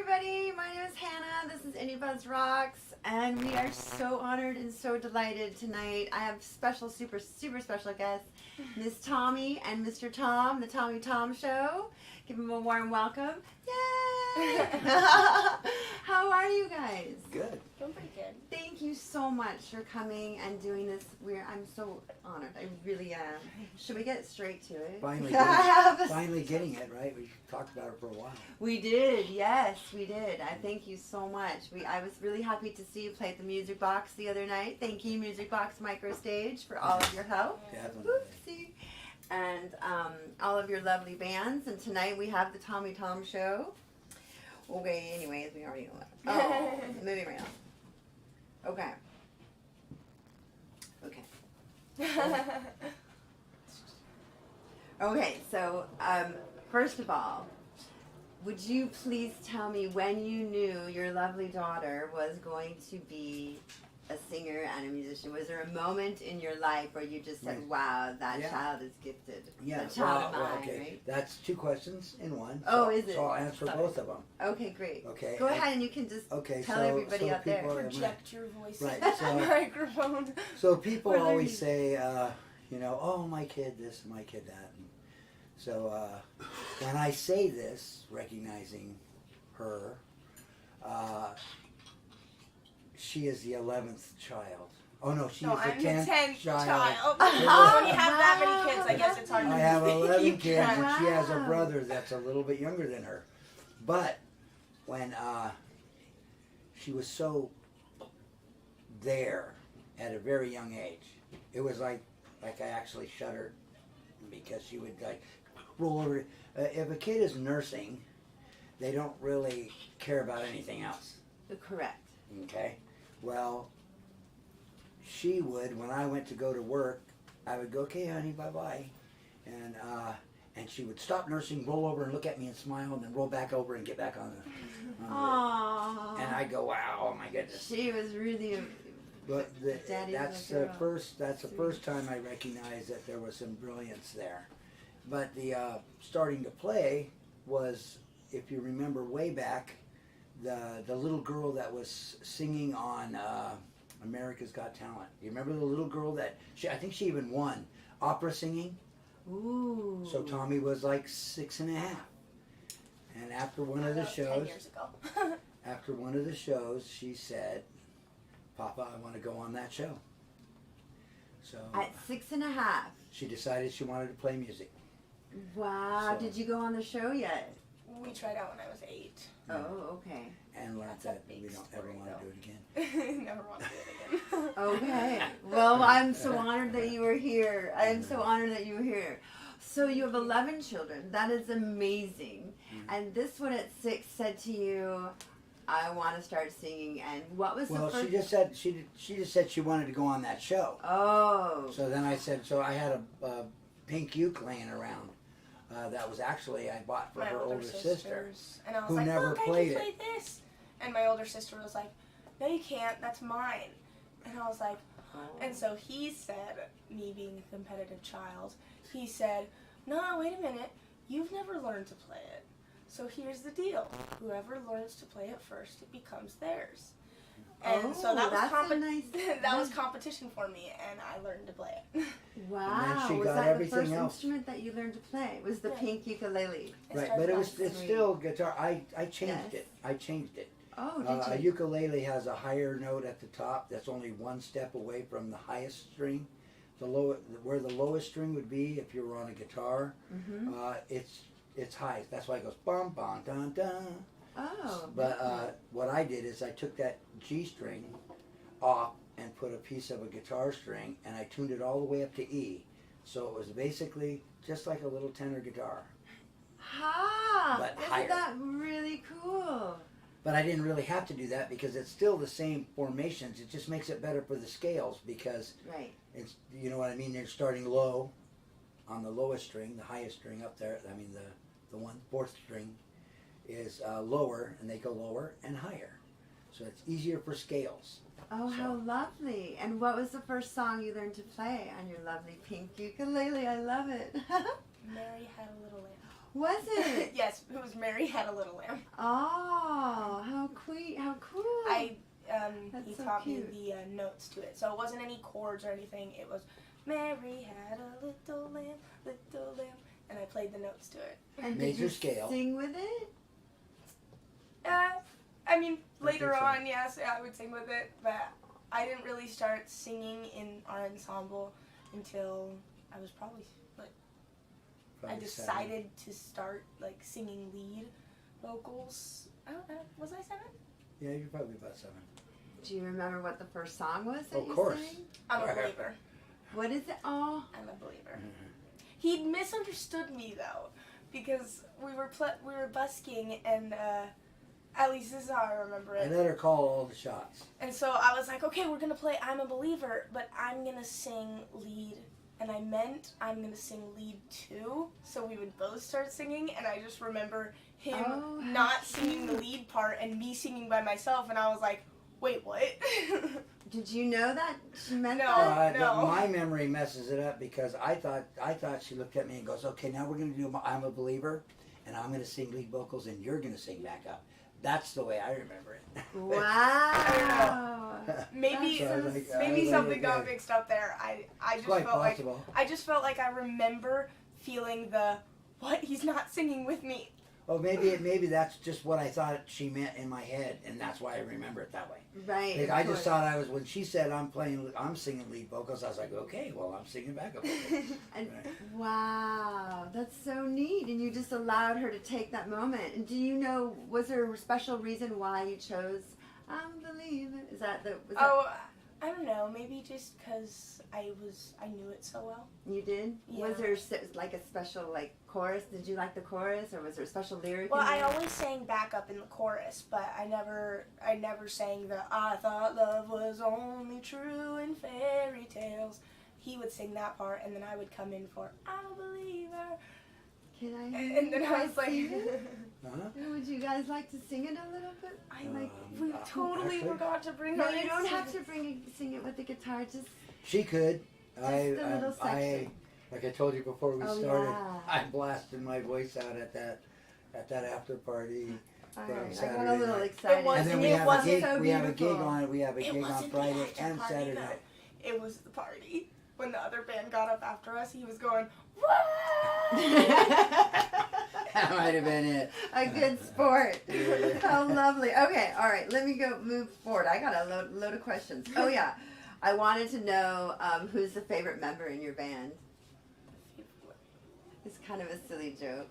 everybody, my name is Hannah, this is Indiebuzzrocks, and we are so honored and so delighted tonight. I have super special guests, Miss Tommy and Mr. Tom, the TomiTomSho. Give them a warm welcome. Yay! How are you guys? Good. Doing pretty good. Thank you so much for coming and doing this. I'm so honored. I really am. Should we get straight to it? Finally getting it, right? We talked about it for a while. We did, yes, we did. I thank you so much. I was really happy to see you play at the Music Box the other night. Thank you, Music Box Micro Stage, for all of your help. Definitely. Oopsie. And all of your lovely bands. And tonight we have the TomiTomSho. Okay, anyways, we already know that. Oh, moving right on. Okay. Okay, so first of all, would you please tell me when you knew your lovely daughter was going to be a singer and a musician? Was there a moment in your life where you just said, wow, that child is gifted? Yeah, the child of mine, okay. right? That's two questions in one. Oh, is it? So I'll answer both of them. Okay, great. Okay. Go ahead and you can just tell everybody out there. Project your voice right, into so, the microphone. So people always say, oh, my kid this, my kid that. And so when I say this, recognizing her, she is the 11th child. Oh no, she is the 10th child. When you have that many kids, I guess it's hard to I have 11 kids, track. and she has a brother that's a little bit younger than her. But when she was so there at a very young age, it was like I actually shuddered because she would like roll over. If a kid is nursing, they don't really care about anything else. Correct. Okay. Well, she would, when I went to go to work, I would go, okay, honey, bye-bye. And she would stop nursing, roll over and look at me and smile, and then roll back over and get back on the Aww. And I go, wow, oh my goodness. She was really But that's the girl. first time I recognized that there was some brilliance there. But the starting to play was, if you remember way back, the little girl that was singing on America's Got Talent. You remember the little girl that I think she even won opera singing? Ooh. So Tommy was like 6.5. And after one of the shows, 10 years ago. after one of the shows, she said, Papa, I want to go on that show. So At 6.5. she decided she wanted to play music. Wow. So, did you go on the show yet? We tried out when I was 8. Oh, okay. And learned That's a that we big don't story, ever want though. to do it again. Never want to do it again. Okay. Well, I'm so honored that you were here. I'm so honored that you were here. So you have 11 children. That is amazing. And this one at 6 said to you, I want to start singing. And what was the first? She just said she wanted to go on that show. Oh. So then I said, so I had a pink uke laying around. That was actually I bought for her older sister, and I was who like, never look, played I can play this. And my older sister was like, no, you can't. That's mine. And I was like, and so he said, me being a competitive child, he said, no, wait a minute. You've never learned to play it. So here's the deal. Whoever learns to play it first, it becomes theirs. And so that was was competition for me, and I learned to play it. Wow. She Was got that everything the first else. instrument that you learned to play? Was the pink ukulele? Right, but it's still guitar. I changed it. I changed it. Oh, A did you? ukulele has a higher note at the top that's only one step away from the highest string. Where the lowest string would be if you were on a guitar, it's high. That's why it goes bum bum dun dun. Oh. But what I did is I took that G string off and put a piece of a guitar string, and I tuned it all the way up to E. So it was basically just like a little tenor guitar. Ha! But higher. Isn't that really cool? But I didn't really have to do that because it's still the same formations. It just makes it better for the scales because it's, you know what I mean? They're starting low on the lowest string, the highest string up there. I mean the 1/4 string is lower, and they go lower and higher. So it's easier for scales. Oh, how lovely. And what was the first song you learned to play on your lovely pink ukulele? I love it. Mary Had a Little Lamb. Was it? Yes, it was Mary Had a Little Lamb. Oh, how cool. He That's so taught cute. me the notes to it. So it wasn't any chords or anything. It was Mary had a little lamb, and I played the notes to it. And Major did you scale. sing with it? I mean, later think so. on, yes, I would sing with it, but I didn't really start singing in our ensemble until I was probably like, I Probably decided to start like singing lead vocals. Was I 7? 7. Yeah, you're probably about 7. Do you remember what the first song was that Of you course. sang? I'm a Right. believer. What is it? Oh, I'm a believer. Mhm. He misunderstood me though, because we were busking and at least this is how I remember I it. let her call all the shots. And so I was like, okay, we're gonna play I'm a Believer, but I'm gonna sing lead. And I meant I'm gonna sing lead too, so we would both start singing. And I just remember him Oh, how not singing the cute. lead part and me singing by myself, and I was like, wait, what? did you know that she meant No. that? No. My memory messes it up because I thought she looked at me and goes, okay, now we're going to do I'm a Believer, and I'm going to sing lead vocals, and you're going to sing back up. That's the way I remember it. Wow. maybe So I was like, maybe I something was got like, mixed up there. I just Quite felt like possible. I remember feeling the what? He's not singing with me. Oh, maybe that's just what I thought she meant in my head, and that's why I remember it that way. Right. Like, of I just course. thought when she said I'm singing lead vocals, I was like, okay, well, I'm singing backup vocals. And Right. wow, that's so neat. And you just allowed her to take that moment. And do you know, was there a special reason why you chose I'm a Believer? Is that the? Was Oh, I don't know. Maybe just because I knew it so well. that, you did? Yeah. Was there like a special like chorus? Did you like the chorus, or was there a special lyric? Well, in I there? always sang backup in the chorus, but I never sang the I thought love was only true in fairy tales. He would sing that part, and then I would come in for I'm a believer. Can I? And then I was like, sing it? Uh-huh. Would you guys like to sing it a little bit? we totally actually- forgot to bring No, our you don't have instruments. to sing it with the guitar. Just She could. a little section. Like I told you before we Oh, started, yeah. I blasted my voice out at that after party. all From right. I got a Saturday little night. excited. It was- And then we it have a wasn't gig. so We have a gig beautiful. on. We have a It gig on wasn't the Friday after and party, Saturday though. night. It was the party. When the other band got up after us, he was going, That might have been it. A good sport. Yeah. How lovely. Okay, all right. Let me move forward. I got a load of questions. Oh yeah, I wanted to know who's the favorite member in your band. It's kind of a silly joke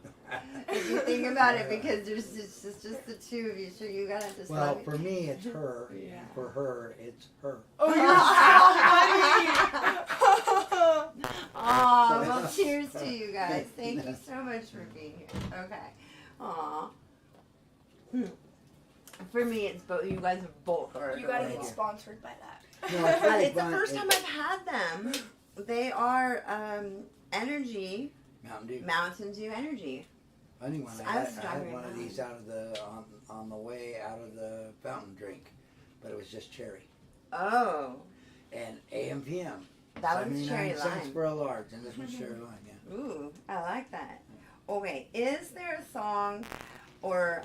if you think about it, because it's just the two of you. So you gotta just. Well, love for me, it's her. Yeah. For her, it's her. oh, you're so funny. Aw, well, cheers to you guys. Thank you so much for being here. Okay. Aw. For me, it's both. You guys both are. You gotta Thank get you. sponsored by that. No, it's really It's the fun. first time I've had them. They are Energy, Mountain Dew. Mountain Dew Energy. Funny one. I I was had driving one of around. these out of the on the way out of the fountain drink, but it was just cherry Oh, and AM/PM. that one's cherry 79 cents lime. for a large, and this one's cherry lime. Yeah. Ooh, I like that. Okay, is there a song or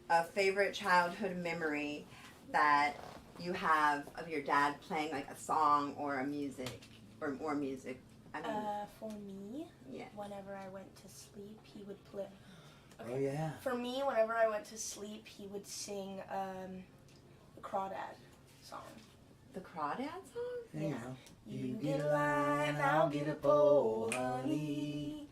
a favorite childhood memory that you have of your dad playing like a song or a music or music? I mean, For me, yeah. whenever I went to sleep, he would play. Oh yeah. For me, whenever I went to sleep, he would sing the Crawdad song. The Crawdad song? There you Yeah. go. You get a line, I'll get a pole, honey.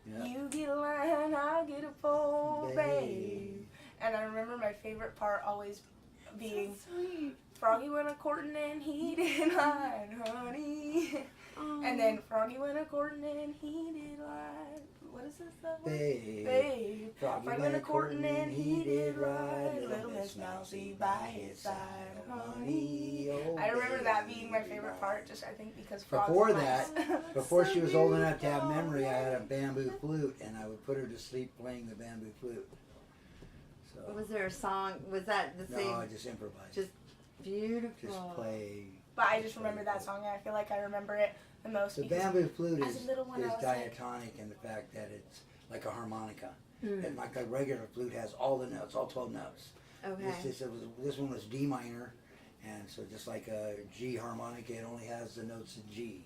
Yeah. You get a line, I'll get a pole, babe. Babe. And I remember my favorite part always being So sweet. Froggy went a courting and he did line, honey. Oh. And then Froggy went a courting and he did line. What is this stuff? Babe. Babe. Froggy went a courting and he did ride. Little Miss Mousy by his side, honey. Oh, I remember that baby. being my favorite part, just I think because Frog's Before nice. that, Before she was old enough to have memory, I had a bamboo flute, and I would put her to sleep playing the bamboo flute. So Was there a song? Was that the no, same? I just improvised. Just beautiful. Just play. But I just remember that song, and I feel like I remember it the most The because bamboo flute as a little one, I is was like- diatonic in the fact that like a harmonica. Mm. And like a regular flute has all the notes, all 12 notes. Okay. This one was D minor, and so just like a G harmonica, it only has the notes in G,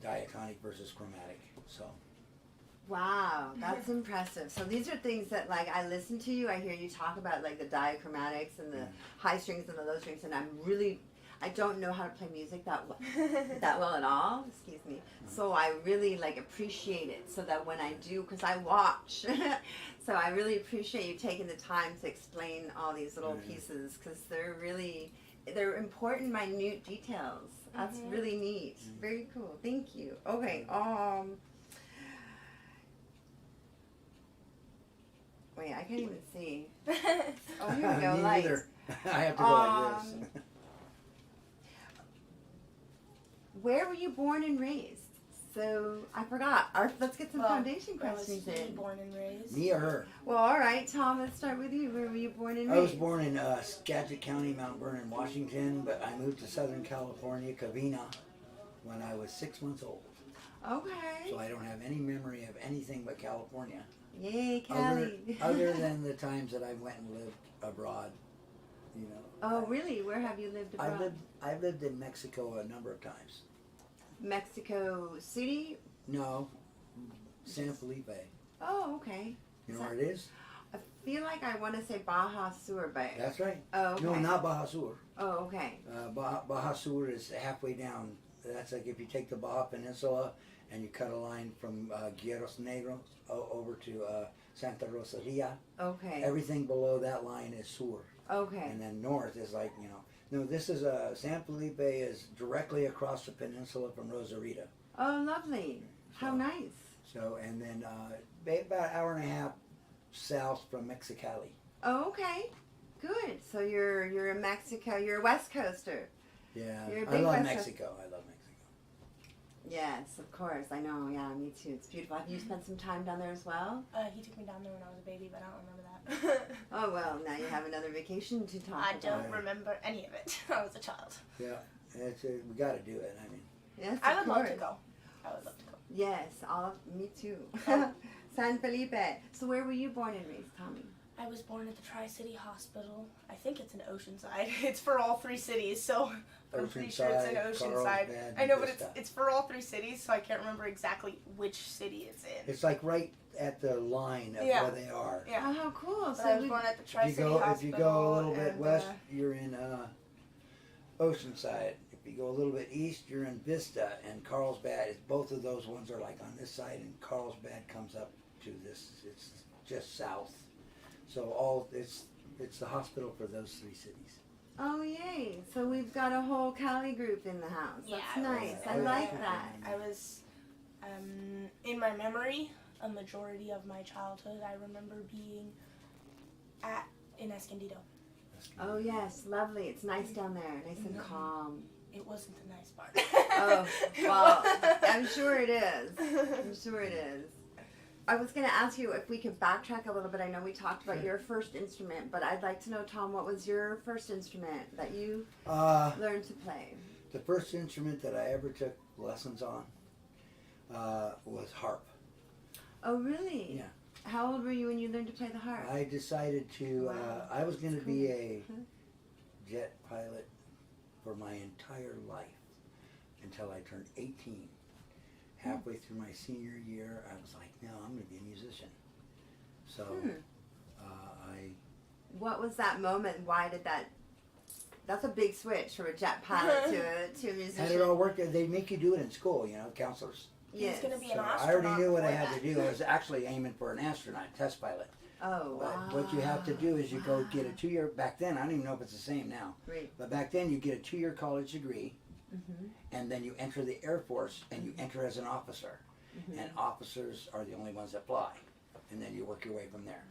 diatonic versus chromatic. So. Wow, that's impressive. So these are things that, like, I listen to you, I hear you talk about, like, the diachromatics and the high strings and the low strings, and I don't know how to play music that well at all, excuse me. So I really, like, appreciate it, so that when I do, because I watch, so I really appreciate you taking the time to explain all these little pieces, because they're important, minute details. That's really neat. Very cool. Thank you. Okay, wait, I can't even see. Oh, here we go, Me lights. neither. I have to go like this. Where were you born and raised? So, I forgot. Let's get some foundation questions I was in. born and raised. Me or her? Well, all right, Tom, let's start with you. Where were you born and raised? I was born in Skagit County, Mount Vernon, Washington, but I moved to Southern California, Covina, when I was 6 months old. Okay. So I don't have any memory of anything but California. Yay, Cali. Other than the times that I went and lived abroad, you know. Oh, really? Where have you lived abroad? I've lived in Mexico a number of times. Mexico City? No, San Felipe. Oh, okay. You know where it is? I feel like I want to say Baja Sur, but... That's right. Oh, okay. No, not Baja Sur. Oh, okay. Baja Sur is halfway down. That's like if you take the Baja Peninsula and you cut a line from Guerreros Negros over to Santa Rosalia. Okay. Everything below that line is Sur. Okay. And then north is like, you know, no, this is San Felipe is directly across the peninsula from Rosarito. Oh, lovely. How So- nice. So, and then about an hour and a half south from Mexicali. Oh, okay. Good. So you're in Mexico. You're a West Coaster. Yeah, You're a I big love West Mexico. I love Mexico. Yes, of course. I know. Yeah, me too. It's beautiful. Have you spent some time down there as well? He took me down there when I was a baby, but I don't remember that. Oh, well, now you have another vacation to talk I about. don't remember any of it. I was a child. Yeah, we got to do it. I mean, Yes, I of would love course. to go. I would love to go. Yes, me too. Oh. San Felipe. So where were you born and raised, Tommy? I was born at the Tri-City Hospital. I think it's in Oceanside. It's for all three cities, so I'm pretty sure it's in Oceanside. Carlsbad, I know, but Vista. it's for all three cities, so I can't remember exactly which city it's in. It's like right at the line of Yeah. where they are. Yeah. Oh, how cool. But So I was we- born at the If Tri-City you Hospital. go a little bit and, west, you're in Oceanside. If you go a little bit east, you're in Vista and Carlsbad. Both of those ones are like on this side, and Carlsbad comes up to this. It's just south. So it's the hospital for those three cities. Oh, yay. So we've got a whole Cali group in the house. Yeah, That's nice. I yeah. like that. I was, in my memory, a majority of my childhood, I remember being in Escondido. Oh, yes. Lovely. It's nice down there. Nice and calm. It wasn't the nice part. Oh, well, I'm sure it is. I'm sure it is. I was going to ask you if we could backtrack a little bit. I know we talked about your first instrument, but I'd like to know, Tom, what was your first instrument that you learned to play? The first instrument that I ever took lessons on was harp. Oh, really? Yeah. How old were you when you learned to play the harp? I decided to, Wow. I was going to That's be cool. a jet pilot for my entire life until I turned 18. Halfway through my senior year, I was like, no, I'm going to be a musician. So What was that moment? Why did that... That's a big switch from a jet pilot to a musician. had it all worked. They make you do it in school, you know, counselors. Yes. He's gonna be an So I astronaut. already knew what I before had to that. do. I was actually aiming for an astronaut, test pilot. Oh, But wow. what you have to do is you go get a 2-year, back then, I don't even know if it's the same now, Great. but back then you get a 2-year college degree, Mm-hmm. and then you enter the Air Force, and you enter as an officer. Mm-hmm. And officers are the only ones that fly, and then you work your way from there.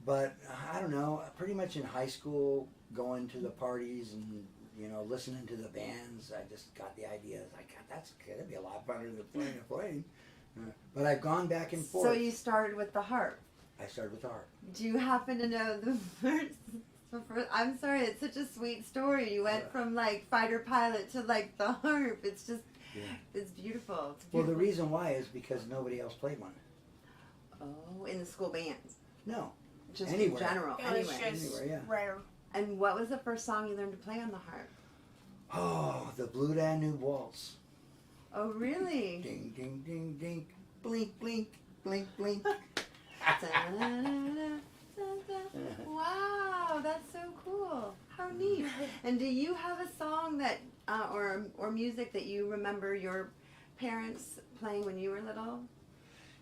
But I don't know, pretty much in high school, going to the parties and, you know, listening to the bands, I just got the idea, like, God, that's gonna be a lot better than playing a plane. But I've gone back and forth. So you started with the harp. I started with the harp. Do you happen to know the first... I'm sorry, it's such a sweet story. You went from, like, fighter pilot to, like, the harp. It's just... Yeah. It's beautiful. It's Well, beautiful. the reason why is because nobody else played one. Oh, in the school bands? No. Just Anywhere. in general. It was Anywhere. just Anywhere, yeah. rare. And what was the first song you learned to play on the harp? Oh, the Blue Danube Waltz. Oh, really? Ding, ding, ding, ding. Blink, blink, blink, blink. Wow, that's so cool. How neat. And do you have a song that, or music that you remember your parents playing when you were little?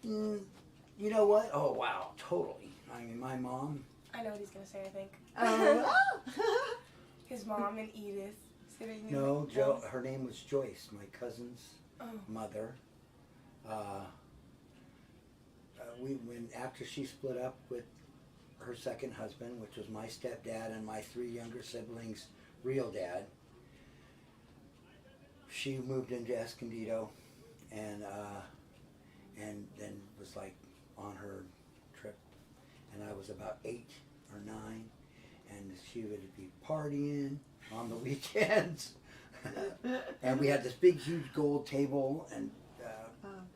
You know what? Oh, wow, totally. I mean, my mom. I know what he's gonna say. I think. Oh. His mom and Edith sitting. No, Joe. Her name was Joyce, my cousin's mother. When after she split up with her second husband, which was my stepdad and my 3 younger siblings' real dad, she moved into Escondido, and then was like on her trip, and I was about 8 or 9, and she would be partying on the weekends, and we had this big, huge gold table, and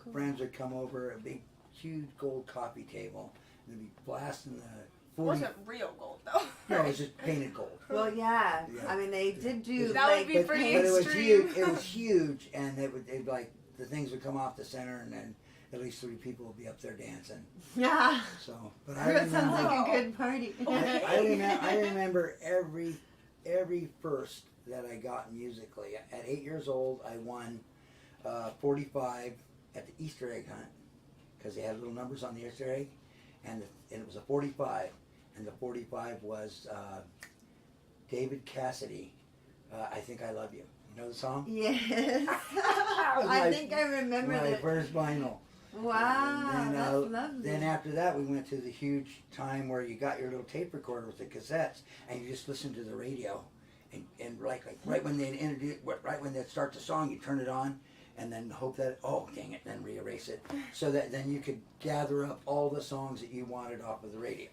Cool. friends would come over, a big, huge gold coffee table, and they'd be blasting the It wasn't real gold though. No, it was just painted gold. Well, yeah. Yeah. I mean, they did do That like would be But pretty it was extreme. huge. It was huge, and they'd like the things would come off the center, and then at least 3 people would be up there dancing. Yeah. So, but I That sounds remember, like a good party. I remember every first that I got musically. At 8 years old, I won 45 at the Easter egg hunt, because they had little numbers on the Easter egg, and it was a 45, and the 45 was David Cassidy. I Think I Love You. You know the song? Yes. I think I remember My that. first vinyl. Wow, And that's lovely. then after that, we went to the huge time where you got your little tape recorder with the cassettes, and you just listened to the radio, and like right when they'd introduce, right when they'd start the song, you turn it on, and then hope that, oh dang it, then re-erase it, so that then you could gather up all the songs that you wanted off of the radio.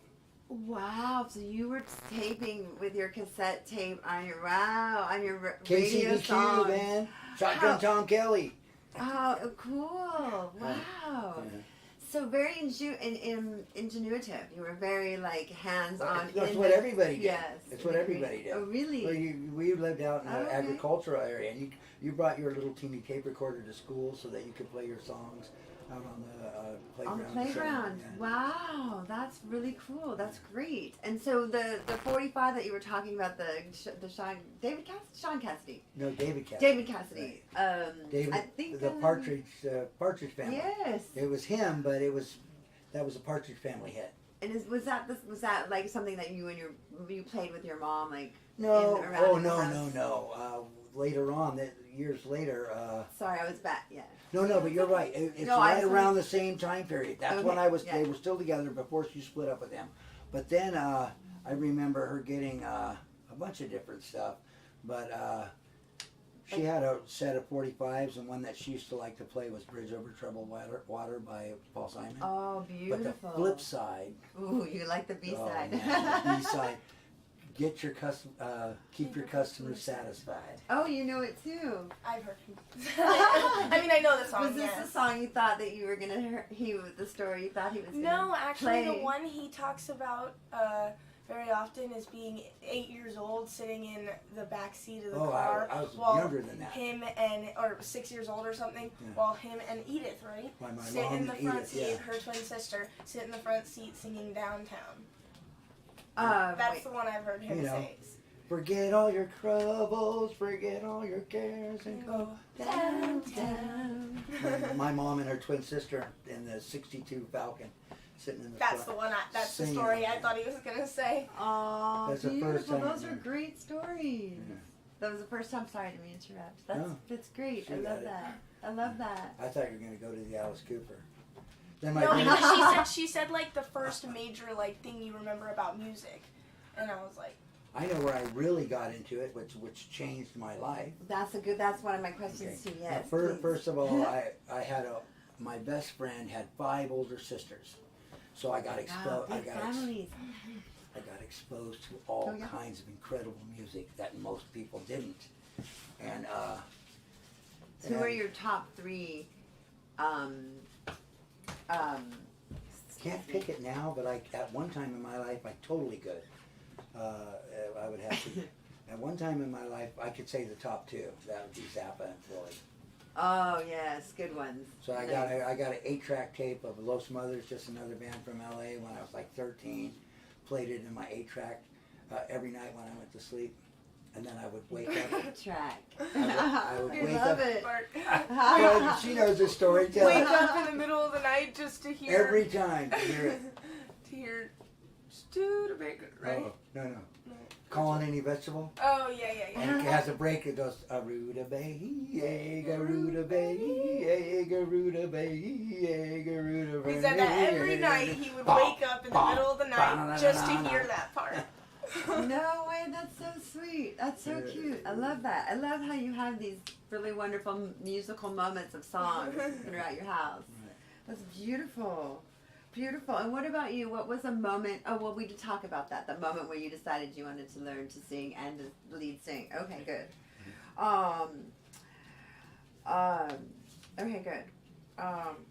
Wow, so you were taping with your cassette tape on your radio KCBQ, songs. man, Shotgun Tom Kelly. Oh, cool! Wow. Yeah. So very ingenuitive. You were very like hands-on. That's what everybody did. Yes. That's what everybody did. Oh, really? Well, we lived out in an Okay. agricultural area, and you brought your little teeny tape recorder to school so that you could play your songs out on the playground. On the playground. Yeah. Wow, that's really cool. That's great. And so the 45 that you were talking about, Sean Cassidy. No, David Cassidy. David Cassidy. David, I think the Partridge Family. Yes. It was him, but that was a Partridge Family hit. And was that like something that you played with your mom, like? No, around the house? no. Later on, years later. Sorry, I was back. Yeah. No, but you're right. It's No, right around the same time period. That's when Okay, they were still together before she split up with him. But then I remember her getting a bunch of different stuff. But she had a set of 45s, and one that she used to like to play was Bridge Over Troubled Water by Paul Simon. Oh, beautiful. But the flip side. Ooh, you like the B-side. Oh, man, the B-side. Keep your customers satisfied. Oh, you know it too. I've heard him. I mean, I know the song. Was this the song you thought that you were gonna hear? The story you thought he was gonna No, actually, play? the one he talks about very often is being 8 years old, sitting in the back seat of the car. I was while younger than that. or 6 years old or something, Yeah. while him and Edith, right? My sit mom in the and front Edith, seat, yeah. her twin sister, sit in the front seat singing Downtown. That's That's the one I've heard him say. Forget all your troubles, forget all your cares, and go downtown. My mom and her twin sister in the '62 Falcon, sitting in the That's front. the one. That's the singing. story I thought he was gonna say. Oh, That's the beautiful. first time Those I are heard. great stories. Yeah. That was the first time. Sorry to interrupt. No. That's great. I She love got it. that. I love that. I thought you were going to go to the Alice Cooper. Then No, my she said like the first major like thing you remember about music, and I was like, I know where I really got into it, which changed my life. That's one of my questions too. Now, Yes. first of all, I had my best friend had 5 older sisters, so I got exposed. Wow, big families. I got exposed to all Oh, yeah. kinds of incredible music that most people didn't. And Who are your top 3 can't pick it now, but at one time in my life I totally could. I would have to. At one time in my life, I could say the top two. That would be Zappa and Floyd. Oh yes, good ones. So I got an 8-track tape of Los Mothers, just another band from LA, when I was like 13. Played it in my 8-track every night when I went to sleep, and then I would wake up. Track. I would wake love up. it. Well, she knows the story. Tell Wake it. up in the middle of the night just to hear. Every time to hear it. To hear Studebaker, right? Oh, no. Calling any vegetable? Oh, yeah. And it has a break. It goes a rutabaga, rutabaga, rutabaga. He said that every night he would wake up in the middle of the night just to hear that part. No way, that's so sweet. That's so cute. I love that. I love how you have these really wonderful musical moments of songs throughout your house. That's beautiful. Beautiful. And what about you? What was a moment? Oh, well, we did talk about that. The moment where you decided you wanted to learn to sing and to lead sing. Okay, good. Okay, good.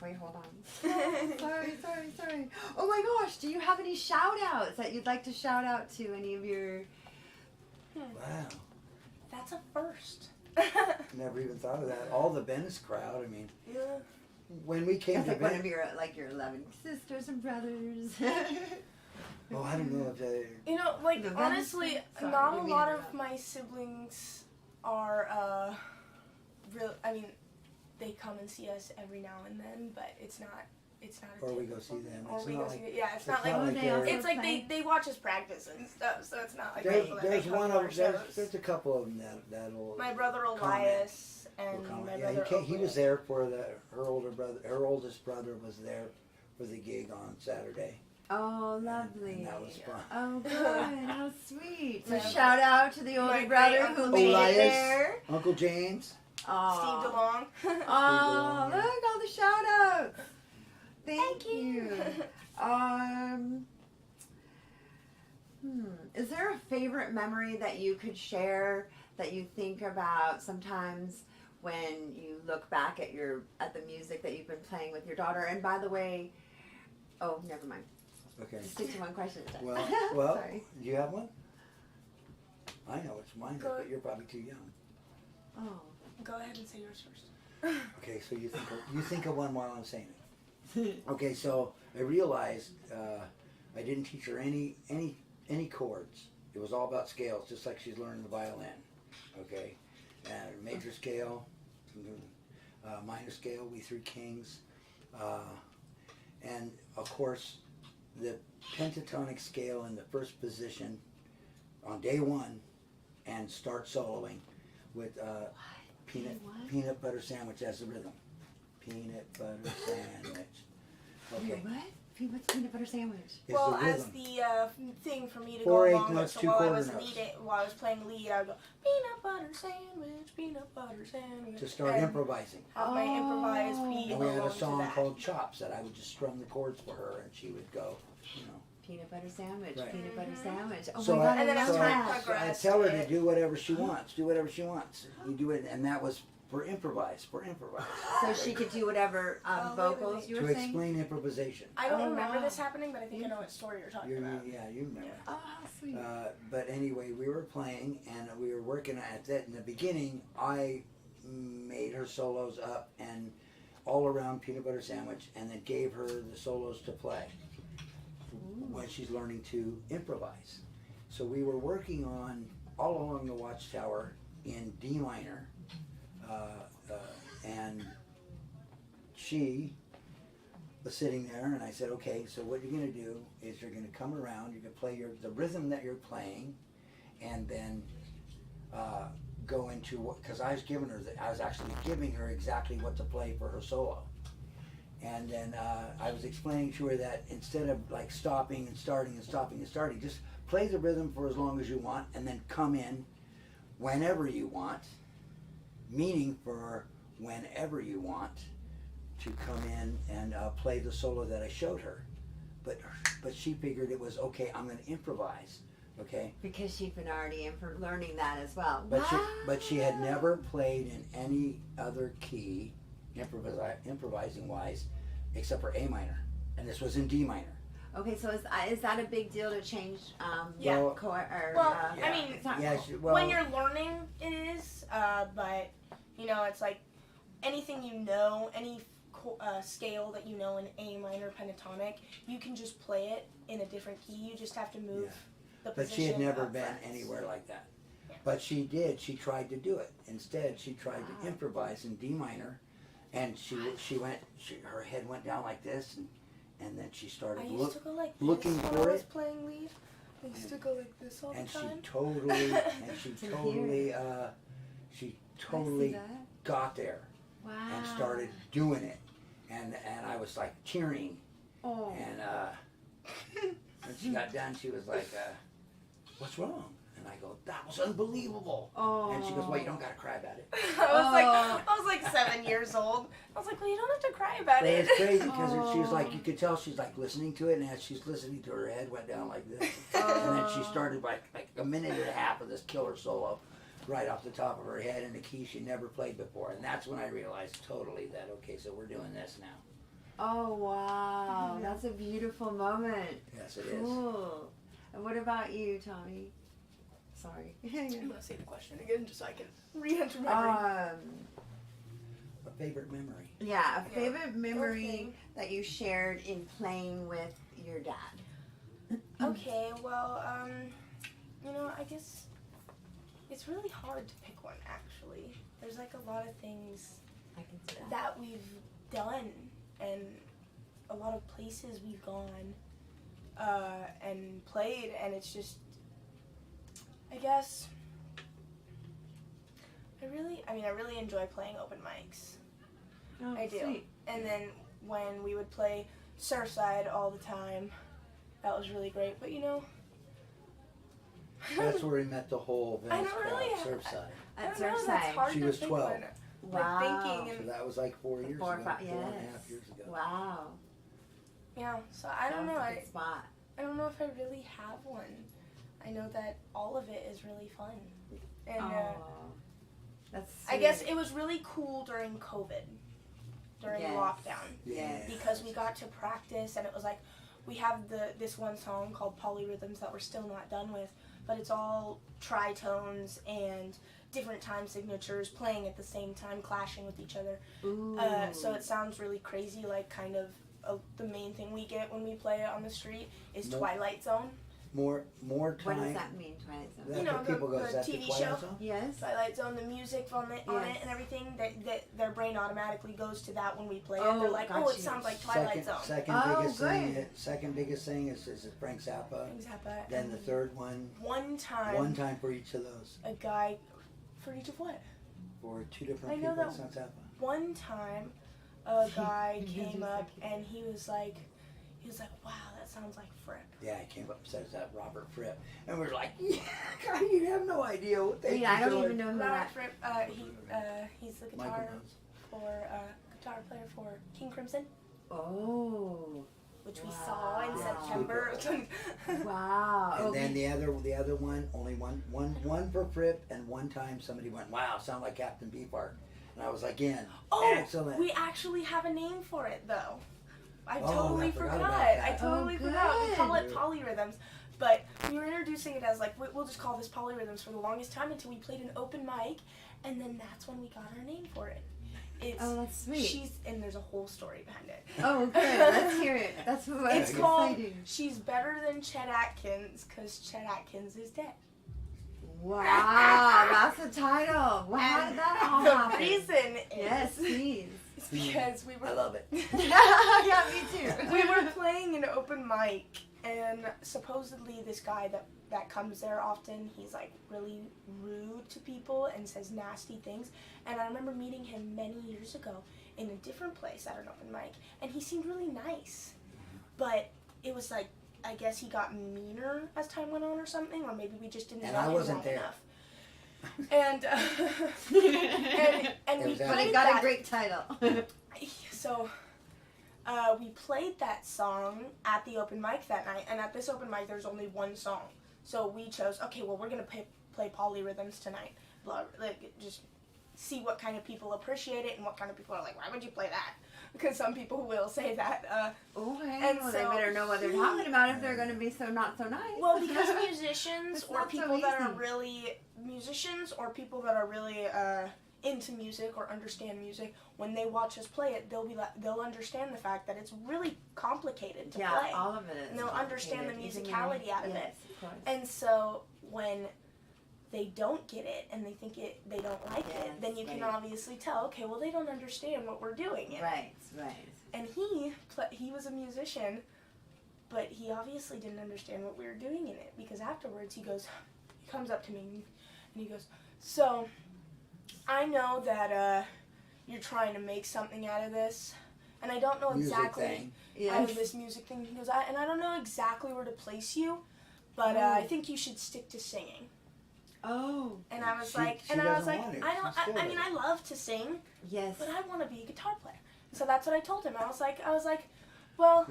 Wait, hold on. Sorry. Oh my gosh, do you have any shout outs that you'd like to shout out to any of your... Wow. That's a first. Never even thought of that. All the Venice crowd, I mean. Yeah. When we came That's to like one Venice. of your 11 sisters and brothers. Oh, I don't know if they. You know, like, The Venice honestly, thing? not Sorry, a you lot mean of it. my siblings are, real, I mean, they come and see us every now and then, but it's not a Or we go typical see them. thing. Or It's we not go like- see it. Yeah, it's it's not not like, like they're- it's like they watch us practice and stuff, so it's not like There's they come one to our of shows. there's a couple of them that'll. My brother comment. Elias will and comment. my Yeah, brother he was there for her oldest brother was there for the gig on Saturday. Oh, lovely. And that was fun. Oh, good. How sweet. So Yeah. shout out to the older My brother great who uncle made Elias. it there. Uncle James. Steve Aw. DeLong. Oh, DeLong. look, all the shout outs. Thank Thank you. you. Is there a favorite memory that you could share that you think about sometimes when you look back at the music that you've been playing with your daughter? And by the way, oh, never mind. Okay. Just stick to one question at a time. Well, Sorry. do you have one? I know it's mine, Go but you're probably too young. Oh. Go ahead and say yours first. Okay, so you think of one while I'm saying it. Okay, so I realized I didn't teach her any chords. It was all about scales, just like she's learning the violin. Okay, and major scale, minor scale, we three kings, and of course the pentatonic scale in the first position on day one, and start soloing with peanut butter sandwich as the rhythm. Peanut butter sandwich. Okay. Wait, what? What's peanut butter sandwich? Is Well, the as rhythm. the thing for me to 4 go 8 along with, notes, so 2 while I quarter was notes. while I was playing lead, I would go peanut butter sandwich. To start and improvising. have my improvised Oh. beat And we had along a to song that. called Chops that I would just strum the chords for her and she would go, you know. Peanut butter sandwich. Right. Peanut butter sandwich. Oh So my God, And then I as love so time that. progressed, I tell her to it- do whatever she wants. Do whatever she wants. You do it, and that was for improvise. So she could do whatever vocals you To were saying? explain improvisation. I don't Oh, remember wow. this happening, but I think I know what story you're talking about. Yeah, you remember. Oh, how sweet. But anyway, we were playing and we were working at that. In the beginning, I made her solos up and all around peanut butter sandwich, and then gave her the solos to play when she's learning to improvise. So we were working on all along the Watchtower in D minor, and she was sitting there, and I said, okay, so what you're going to do is you're going to come around, you're going to play the rhythm that you're playing, and then go into what, because I was actually giving her exactly what to play for her solo. And then I was explaining to her that instead of like stopping and starting and stopping and starting, just play the rhythm for as long as you want and then come in whenever you want, meaning for whenever you want to come in and play the solo that I showed her. But she figured it was, okay, I'm going to improvise, okay? Because she'd been already learning that as well. But she had never played in any other key, improvising wise, except for A minor. and this was in D minor. Okay, so is that a big deal to change? Yeah. Well, I mean, it's not Yeah, cool. when you're learning, it is. But you know, it's like anything you know, any scale that you know in A minor pentatonic, you can just play it in a different key. You just have to move the position. But she had never of been frets. anywhere like that. Yeah. But she did. She tried to do it. Instead, she tried to improvise in D minor, and her head went down like this, and then she started I used to go like this looking when for I was it. playing lead. I used to go like this all and the time. she totally got there Wow. and started doing it, and I was like cheering, Oh. and when she got done, she was like, "What's wrong?" And I go, "That was unbelievable." Oh. And she goes, "Well, you don't gotta cry about it." I was like 7 years old. I was like, well, you don't have to cry about But it. it's crazy because she was like, you could tell she's like listening to it, and as she's listening to her head went down like this, and then she started like a minute and a half of this killer solo, right off the top of her head in a key she never played before, and that's when I realized totally that okay, so we're doing this now. Oh wow, that's a beautiful moment. Yes, it is. Cool. And what about you, Tommy? Sorry. I'm gonna say the question again just so I can re-enter my brain. A favorite memory. Yeah, a favorite memory Okay. that you shared in playing with your dad. Okay, well, you know, I guess it's really hard to pick one, actually. There's like a lot of things I can see that. that we've done and a lot of places we've gone and played, and it's just, I guess, I really enjoy playing open mics. Oh, I do. sweet. And then when we would play Surfside all the time, that was really great. But you know, That's where we met the whole I Venice don't crowd, really- Surfside. I At don't know, that's Surfside. hard She to was pick 12. one. Wow. Like thinking So and that was like 4 years 4 or ago, 5, 4.5 years ago. Wow. yeah. So I don't That know. was a good spot. I don't know if I really have one. I know that all of it is really fun, and Oh, that's I guess sweet. it was really cool during COVID, during Yes. lockdown. Yes. Because we got to practice, and it was like we have this one song called Polyrhythms that we're still not done with, but it's all tritones and different time signatures playing at the same time, clashing with each other. Ooh. So it sounds really crazy, like kind of the main thing we get when we play it on the street is No. Twilight Zone. More What time. does that mean, Twilight Zone? That's You know, what people the go, is that the TV Twilight show? Zone? Yes. Twilight Zone, the music on it Yes. and everything, that their brain automatically goes to that when we play it. Oh, They're like, got oh, it you. sounds like Twilight Zone. Second Oh, biggest good. thing. Second biggest thing is Frank Zappa. Things happen. Then the third one. One time, One time for each of those. a guy, for each of what? For two different I know people. that- Frank Zappa. One time, a guy He came was up like- and he was like, wow, that sounds like Fripp. Yeah, he came up and says that Robert Fripp, and we're like, yeah, God, you have no idea what they. Yeah, I don't even know who Robert that. Fripp, he's the Michael guitar knows. guitar player for King Crimson, Oh. which we saw in Wow. September. Wow. And Okay. then the other one, only one for Fripp, and one time somebody went, wow, sound like Captain Beefheart, and I was like, again, Oh, excellent. we actually have a name for it though. I Oh, totally I forgot forgot. about that. I totally Oh, forgot. We call it good. polyrhythms, but we were introducing it as like we'll just call this polyrhythms for the longest time until we played an open mic, and then that's when we got our name for it. It's Oh, that's sweet. and there's a whole story behind it. Oh, good. Let's hear it. That's what It's it's called exciting. She's Better Than Chet Atkins because Chet Atkins is dead. Wow, that's the title. Wow, how did that all the happen? reason is Yes, please. it's because we were I love it. Yeah, me too. we were playing an open mic, and supposedly this guy that comes there often, he's like really rude to people and says nasty things. And I remember meeting him many years ago in a different place at an open mic, and he seemed really nice. But it was like, I guess he got meaner as time went on or something, or maybe we just didn't And know I him wasn't well there. enough. And and It we was But played it got that. a great title. So, we played that song at the open mic that night, and at this open mic, there's only one song. So we chose, okay, well, we're gonna play polyrhythms tonight. Blah, like, just see what kind of people appreciate it and what kind of people are like, why would you play that? because some people will say that. Okay, And well, so they better know what they're talking about if they're going to be so not so nice. Well, because musicians It's or not so people that are easy. really into music or understand music, when they watch us play it, they'll understand the fact that it's really complicated to play. All of it is. And they'll understand the complicated. musicality out of it. Yes, of course. And so when they don't get it and they don't like Yes, it, then you can right. obviously tell, okay, well, they don't understand what we're doing. Right. And he was a musician, but he obviously didn't understand what we were doing in it, because afterwards he comes up to me and he goes, so I know that you're trying to make something out of this, and I don't know Music exactly thing. out of this music thing. He goes, and I don't know exactly where to place you, but I think you should stick to singing. Oh. And I was She like, doesn't want it. I mean, I love to sing, Yes. but I want to be a guitar player. So that's what I told him. I was like, well,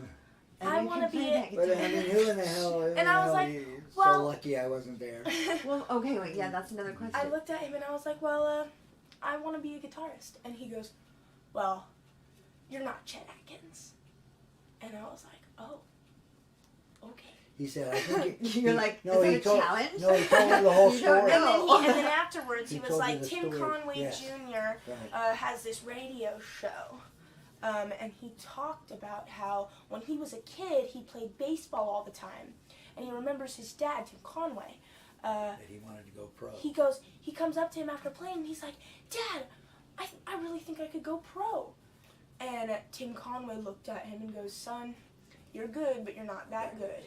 And I you want to can be play a... that But I guitar. mean, who in the hell? And I was like, so well- lucky I wasn't there. Well, okay, wait, yeah, that's another question. I looked at him and I was like, well, I want to be a guitarist. And he goes, well, you're not Chet Atkins. And I was like, oh, okay. He said, I think You're like, no, is he that a told, challenge? No, he told me the whole You don't story. know. And then afterwards, he He was told like, me the Tim story. Conway Yes. Jr. Right. Has this radio show. And he talked about how when he was a kid, he played baseball all the time. And he remembers his dad, Tim Conway. That he wanted to go pro. He comes up to him after playing and he's like, Dad, I really think I could go pro. And Tim Conway looked at him and goes, son, you're good, but you're not that good.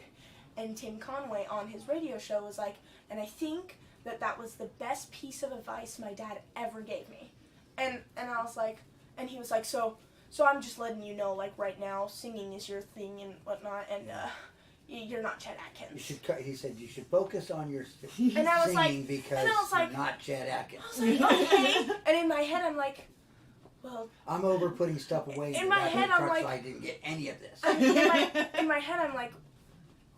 And Tim Conway on his radio show was like, and I think that was the best piece of advice my dad ever gave me. And I was like, and he was like, so I'm just letting you know, like right now, singing is your thing and whatnot, and you're not Chet Atkins. He said you should focus on your And I was like- singing because and I was like- you're not Chet Atkins. I was like, okay. And in my head, I'm like, well, I'm over putting stuff away In the my back of the head, I'm truck like- so I didn't get any of this. in my head, I'm like,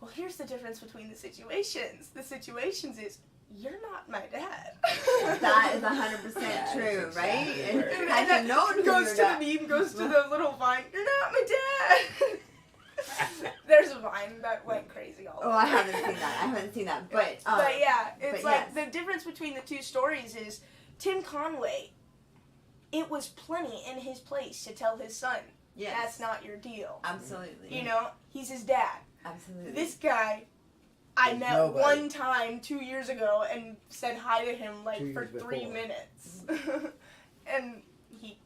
well, here's the difference between the situations. The situations is, you're not my dad. That is 100% That true, is right? exactly And right. had you known who goes your to dad- the meme, goes to the little vine, you're not my dad. There's a vine that went crazy all over. Oh, I haven't seen that. But yeah, it's but like yes. the difference between the two stories is Tim Conway, it was plenty in his place to tell his son, yes, that's not your deal. absolutely. You know, he's his dad. Absolutely. This guy, I He's met nobody. one time 2 years ago and said hi to him like 2 for years 3 before. minutes. And he,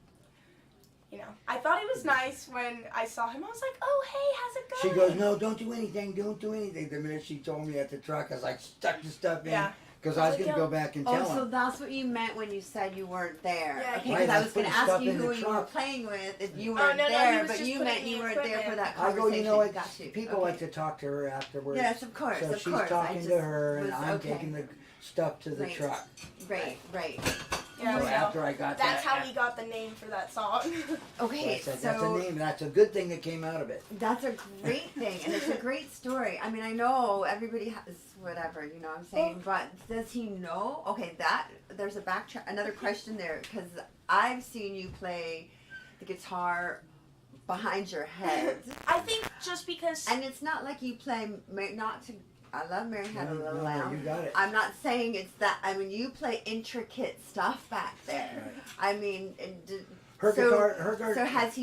you know, I thought he was nice when I saw him. I was like, oh, hey, how's it She going? goes, no, don't do anything, don't do anything. The minute she told me at the truck, I was like, stuck the stuff in. Yeah. Because I was Like, going to go back and Oh, tell so him. that's what you meant when you said you weren't there. Yeah, Okay, Right, because I I was going to put ask stuff you in the who you were truck. playing with if you Oh, weren't no, he there, was but just you putting meant the you weren't there for equipment. that I conversation. go, you know what? Got you. People Okay. like to talk to her afterwards. Yes, of course, So of she's course. talking I to just her, and was- I'm okay. taking the stuff to the Right. truck. Right. Yeah, So so after I got that's that, how we got the name for that song. Okay, I said, so that's a name. That's a good thing that came out of it. that's a great thing, and it's a great story. I mean, I know everybody has whatever, you know what I'm saying, but does he know? Okay, there's another question there, because I've seen you play the guitar behind your head, I think just because and it's not like you play, I love Mary Had a Little No, Lamb. you got it. I'm not saying it's that. I mean, you play intricate stuff back there. Right. I mean, Her so, guitar. So has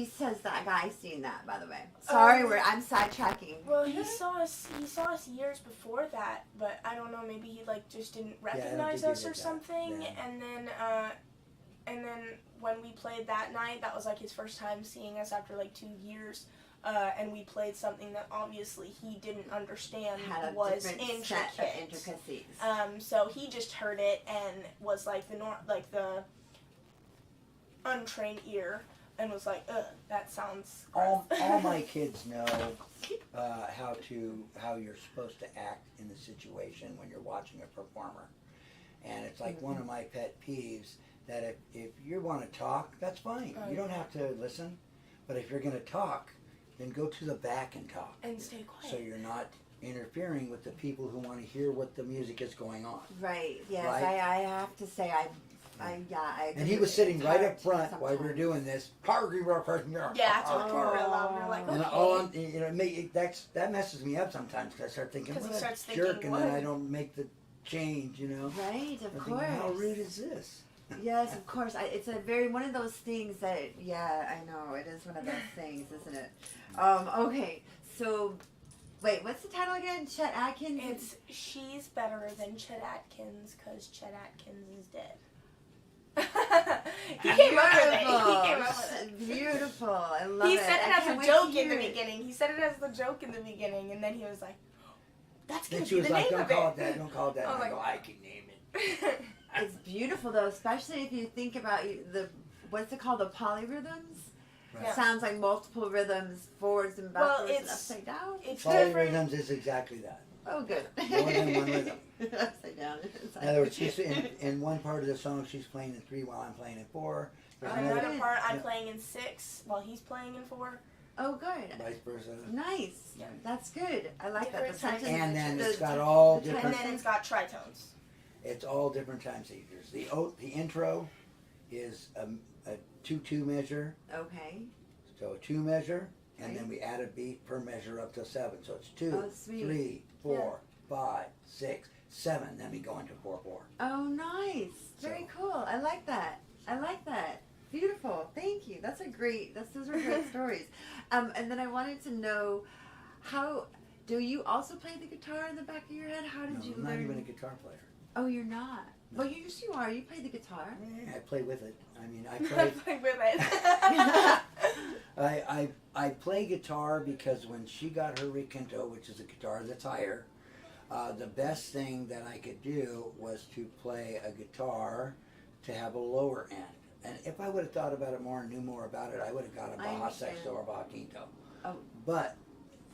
that guy seen that? By the way, sorry, I'm sidetracking. well, he saw us years before that, but I don't know, maybe he like just didn't I don't recognize think he us or did that. something. Yeah. And then when we played that night, that was like his first time seeing us after like 2 years. And we played something that obviously he didn't understand Had a was different intricate. set of intricacies. So he just heard it and was like the untrained ear and was like, ugh, that sounds gross. All my kids know how you're supposed to act in the situation when you're watching a performer, and it's like one of my pet peeves that if you want to talk, that's fine. You don't have to listen, but if you're going to talk, then go to the back and talk, and stay quiet. so you're not interfering with the people who want to hear what the music is going on. Right. Yes, Right? I have to say I And he was sitting It's right hard up front while we were sometimes. doing this. Yeah, that's what we're real loud. We're like, And okay. all that messes me up sometimes because I start thinking, 'Cause he what a starts jerk, thinking, and then what? I don't make the change, you know. Right, of I'm course. thinking, how rude is this? Yes, of course. It's a very one of those things that I know it is one of those things, isn't it? Okay, so wait, what's the title again? Chet Atkins. It's She's Better Than Chet Atkins because Chet Atkins is dead. He came up with it. He came up with it. Beautiful. I love it. He said it I as can't a wait joke to in the hear it. beginning. He said it as the joke in the beginning, and then he was like, "That's Then gonna she be was the like, name don't of call it." it that, don't call it that. I And was I go, like- I can name it. It's beautiful though, especially if you think about what's it called, the polyrhythms. Yeah. Sounds like multiple rhythms, forwards and Well, backwards and it's- upside down. It's different. Polyrhythms is exactly that. Oh, good. More than one rhythm. Upside down. In other words, she's in one part of the song, she's playing in 3 while I'm playing in 4. There's Another good. part, I'm Yeah. playing in 6 while he's playing in 4. Oh, good. Vice versa. Nice. Yeah. That's good. I like that. The Different times. sentence. And then the- it's got all the different. And then it's got tritones. It's all different time signatures. The intro is a 2/2 measure, Okay. so a 2 measure, and Right. then we add a beat per measure up to 7. So it's 2, Oh, sweet. 3, 4, 5, 6, 7. Then we go into 4/4. Oh, nice. Very cool. I like that. I like that. Beautiful. Thank you. Those are great stories. And then I wanted to know, how do you also play the guitar in the back of your head? How did No, you I'm not learn? even a guitar player. Oh, you're not. No. Well, yes, you are. You play the guitar. Yeah, I play with it. I mean, I I play. play with it. I play guitar because when she got her requinto, which is a guitar that's higher, the best thing that I could do was to play a guitar to have a lower end. And if I would have thought about it more and knew more about it, I would have got a I Baja understand. Sexto or Baja Quinto. Oh. But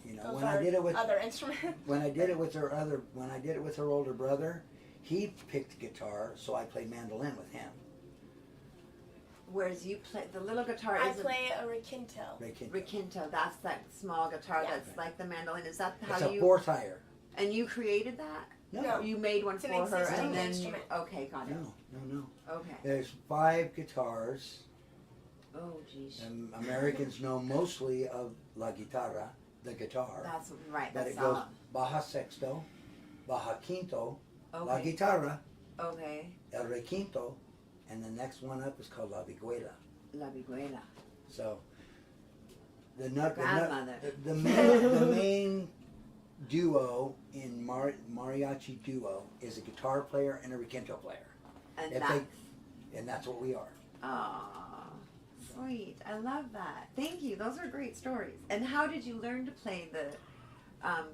you know, Those when are I did it with other instruments. when I did it with her older brother, he picked guitar, so I played mandolin with him. Whereas you play the little guitar I is play a requinto. Requinto. a requinto. That's that small guitar Yeah. that's like the mandolin. Is that It's how a you? fourth higher. And you created that? No. You made one It's an for her, existing and then instrument. okay, got it. No. Okay. There's 5 guitars. Oh, geez. Americans know mostly of la guitarra, the guitar. That's right. But That's it goes all. Baja Sexto, Baja Quinto, la Okay. guitarra, Okay. el requinto, and the next one up is called la vihuela. La Viguela. So the Grandmother. the main duo in mariachi duo is a guitar player and a requinto player, And If that's. and that's what we are. Aw, sweet. I love that. Thank you. Those are great stories. And how did you learn to play the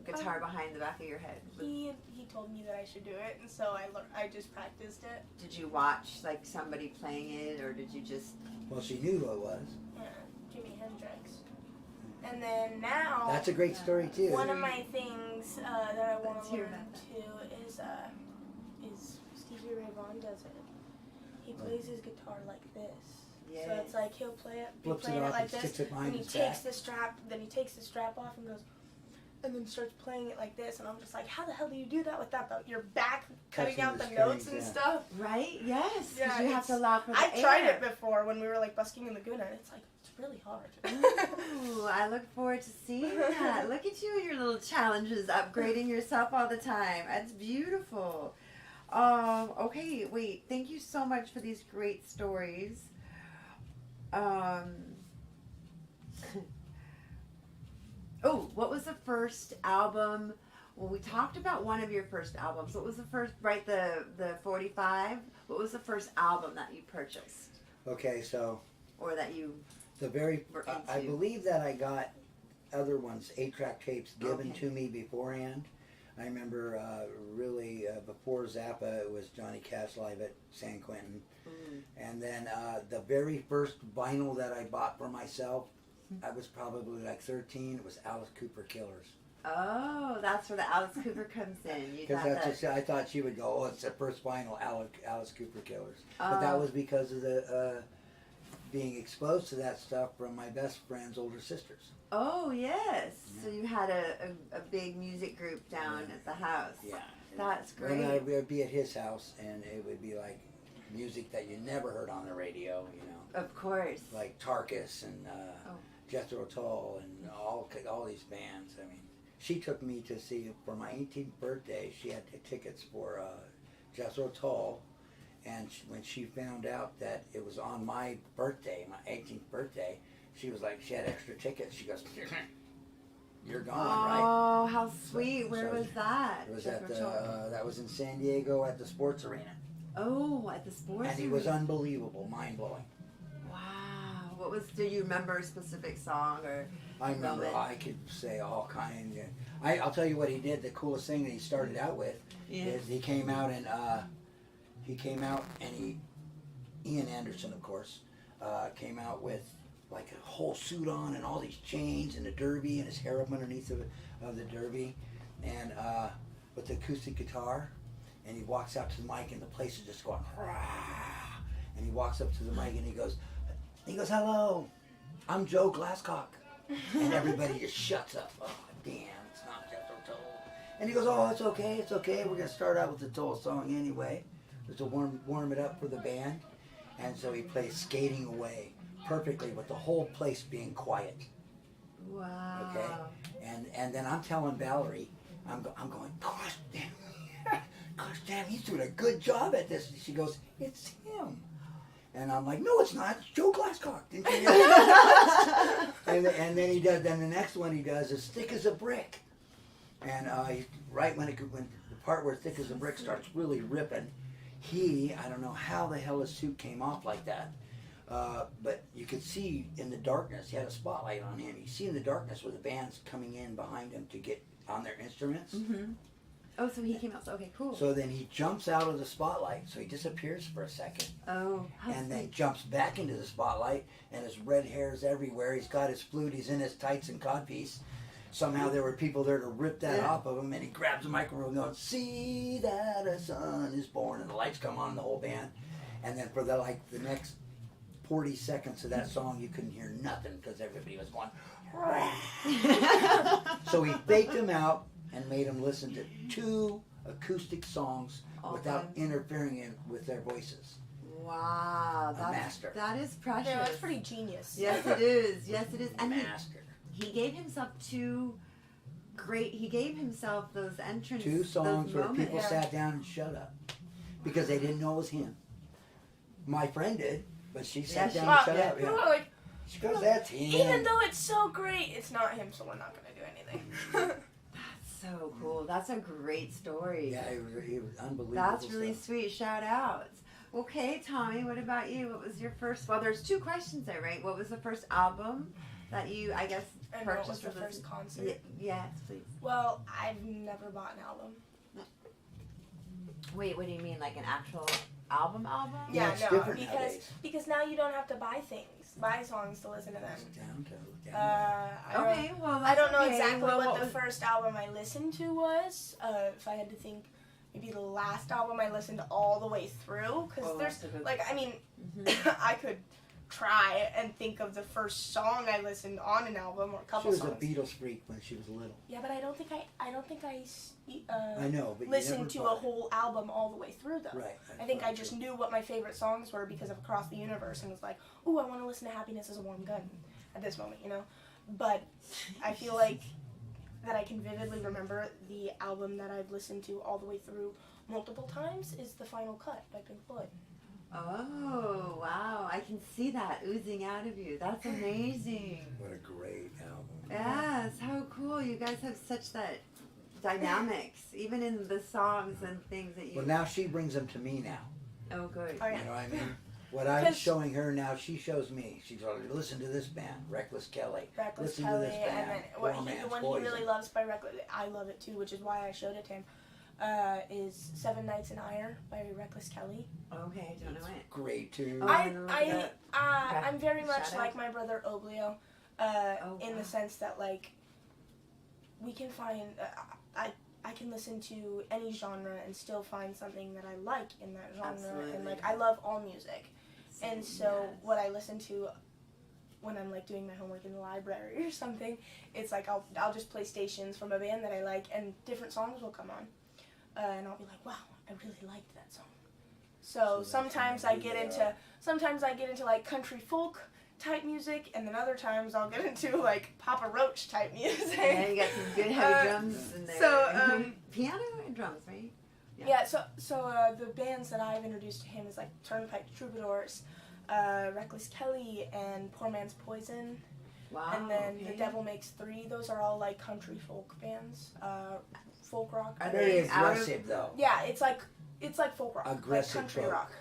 guitar behind the back of your head? He told me that I should do it, and so I just practiced it. Did you watch like somebody playing it, or did you just? Well, she knew who it was. Yeah, Jimi Hendrix. And then now, That's a great story too. one of my things that I want Let's to hear learn about too is Stevie Ray Vaughan does it. He plays his guitar like this. Yes. So it's like he'll play it, be Flips it playing it off like and this, sticks it behind and he his takes back. the strap. Then he takes the strap off and goes, and then starts playing it like this. And I'm just like, how the hell do you do that without your back cutting Touching out the the notes strings, and yeah. stuff? Right? Yes. Yeah, Because you have to allow for the I've air. tried it before when we were like busking in Laguna, and it's like it's really hard. Ooh, I look forward to seeing that. Look at you and your little challenges, upgrading yourself all the time. That's beautiful. Okay, wait. Thank you so much for these great stories. Oh, what was the first album? Well, we talked about one of your first albums. What was the first, right, the 45? What was the first album that you purchased? Okay, so Or that you the very were I into? believe that I got other ones, 8-track tapes given Okay. to me beforehand. I remember really before Zappa, it was Johnny Cash live at San Quentin. And then the very first vinyl that I bought for myself, I was probably like 13. It was Alice Cooper Killers. Oh, that's where the Alice Cooper comes in. You Because thought that's that. just, I thought she would go, oh, it's the first vinyl, Alice Cooper Killers. But that Oh. was because of the being exposed to that stuff from my best friend's older sisters. Oh, yes. Yeah. So you had a big music group down Yeah. at the house. Yeah. That's And I great. would be at his house, and it would be like music that you never heard on the radio, you know. Of course. Like Tarkus and Jethro Tull and all these bands. I mean, she took me to see, for my 18th birthday, she had tickets for Jethro Tull. And when she found out that it was on my birthday, my 18th birthday, she was like, she had extra tickets. She goes, you're gone, right? Oh, how sweet. Where was that? It was at that was in San Diego at the sports arena. Oh, at the sports And he was unbelievable, mind-blowing. Wow. What was, do you remember a specific song or I remember, moment? I could say all kinds. I'll tell you what he did. The coolest thing that he started out with is he came out and Ian Anderson, of course, came out with like a whole suit on and all these chains and a derby and his hair up underneath of the derby and with the acoustic guitar, and he walks out to the mic and the place is just going rah, and he walks up to the mic and he goes, hello, I'm Joe Glasscock, and everybody just shuts up. Oh damn, it's not Jethro Tull. And he goes, oh, it's okay, we're gonna start out with the Tull song anyway, just to warm it up for the band. And so he plays Skating Away perfectly with the whole place being quiet. Wow. Okay? And then I'm telling Valerie, I'm going, gosh damn, he's doing a good job at this. And she goes, it's him. And I'm like, no, it's not. It's Joe Glasscock. Didn't you know? and then he does. Then the next one he does is Thick as a Brick. And right when the part where Thick as a Brick starts really ripping, I don't know how the hell his suit came off like that, but you could see in the darkness, he had a spotlight on him. You see in the darkness where the band's coming in behind him to get on their instruments. Mm-hmm. Oh, so he came out, okay, cool. So then he jumps out of the spotlight, so he disappears for a second. Oh, and then jumps back into the spotlight, and his red hair's everywhere. He's got his flute, he's in his tights and codpiece. Somehow there were people there to rip that off of him, and he grabs the microphone going, see that a son is born, and the lights come on, the whole band. And then for the next 40 seconds of that song, you couldn't hear nothing because everybody was going, so he faked him out and made him listen to 2 acoustic songs without interfering with their voices. Wow. A master. That is precious. Yeah, that's pretty genius. Yes, it is. Yes, it is. And Master. He gave himself he gave himself those entrance 2 songs where moments. people sat down and shut up because they didn't know it was him. My friend did, but she sat down and shut up. People are like, she goes, that's him. even though it's so great, it's not him, so we're not going to do anything. That's so cool. That's a great story. Yeah, he was unbelievable. That's really stuff. sweet. Shout outs. Okay, Tommy, what about you? What was your first, well, there's 2 questions there, right? What was the first album that you, I guess, And purchased? what was the first concert? Yes, please. Well, I've never bought an album. Wait, what do you mean, like an actual album? Yeah, it's different because nowadays. because now you don't have to buy songs to listen to them. Okay, well, I don't know okay. exactly Well, what the first album I listened to was. If I had to think, maybe the last album I listened all the way through, because there's I could try and think of the first song I listened on an album or a couple songs. She was a Beatles freak when she was little. Yeah, but I don't think I know, but listened to a whole album all the way through though. Right. I think I just knew what my favorite songs were because of Across the Universe and was like, ooh, I want to listen to Happiness is a Warm Gun at this moment, you know? But I feel like that I can vividly remember the album that I've listened to all the way through multiple times is The Final Cut by Pink Floyd. Oh, wow. I can see that oozing out of you. That's amazing. What a great album. Yes, how cool. You guys have such that dynamics, even in the songs and things that you... Well, now she brings them to me now. Oh, good. Oh, yeah. You know what I mean? What I'm showing her now, she shows me. She's like, listen to this band, Reckless Kelly. Listen Listen Kelly, to this band, and then the one Poison. he really loves by Reckless, I love it too, which is why I showed it to him, is 7 Nights in Ire by Reckless Kelly. Okay, don't know it. Great too. Oh, I'm very much Shout like out. my brother Oblio, in the sense that like we can find I can listen to any genre and still find something that I like in that genre. Absolutely. And like I love all music. And so Yes. what I listen to when I'm like doing my homework in the library or something, it's like I'll just play stations from a band that I like and different songs will come on. And I'll be like, wow, I really liked that song. So that's sometimes gonna I be, get into like country folk type music, and then other times I'll get into like Papa Roach type music. Yeah, you got some good heavy drums in there. So, piano and drums, right? Yeah, so the bands that I've introduced to him is like Turnpike Troubadours, Reckless Kelly, and Poor Man's Poison. Wow. And then okay. The Devil Makes Three. Those are all like country folk bands, folk rock. Are Very they out of aggressive though. Yeah, it's like folk rock, Aggressive like country folk. rock.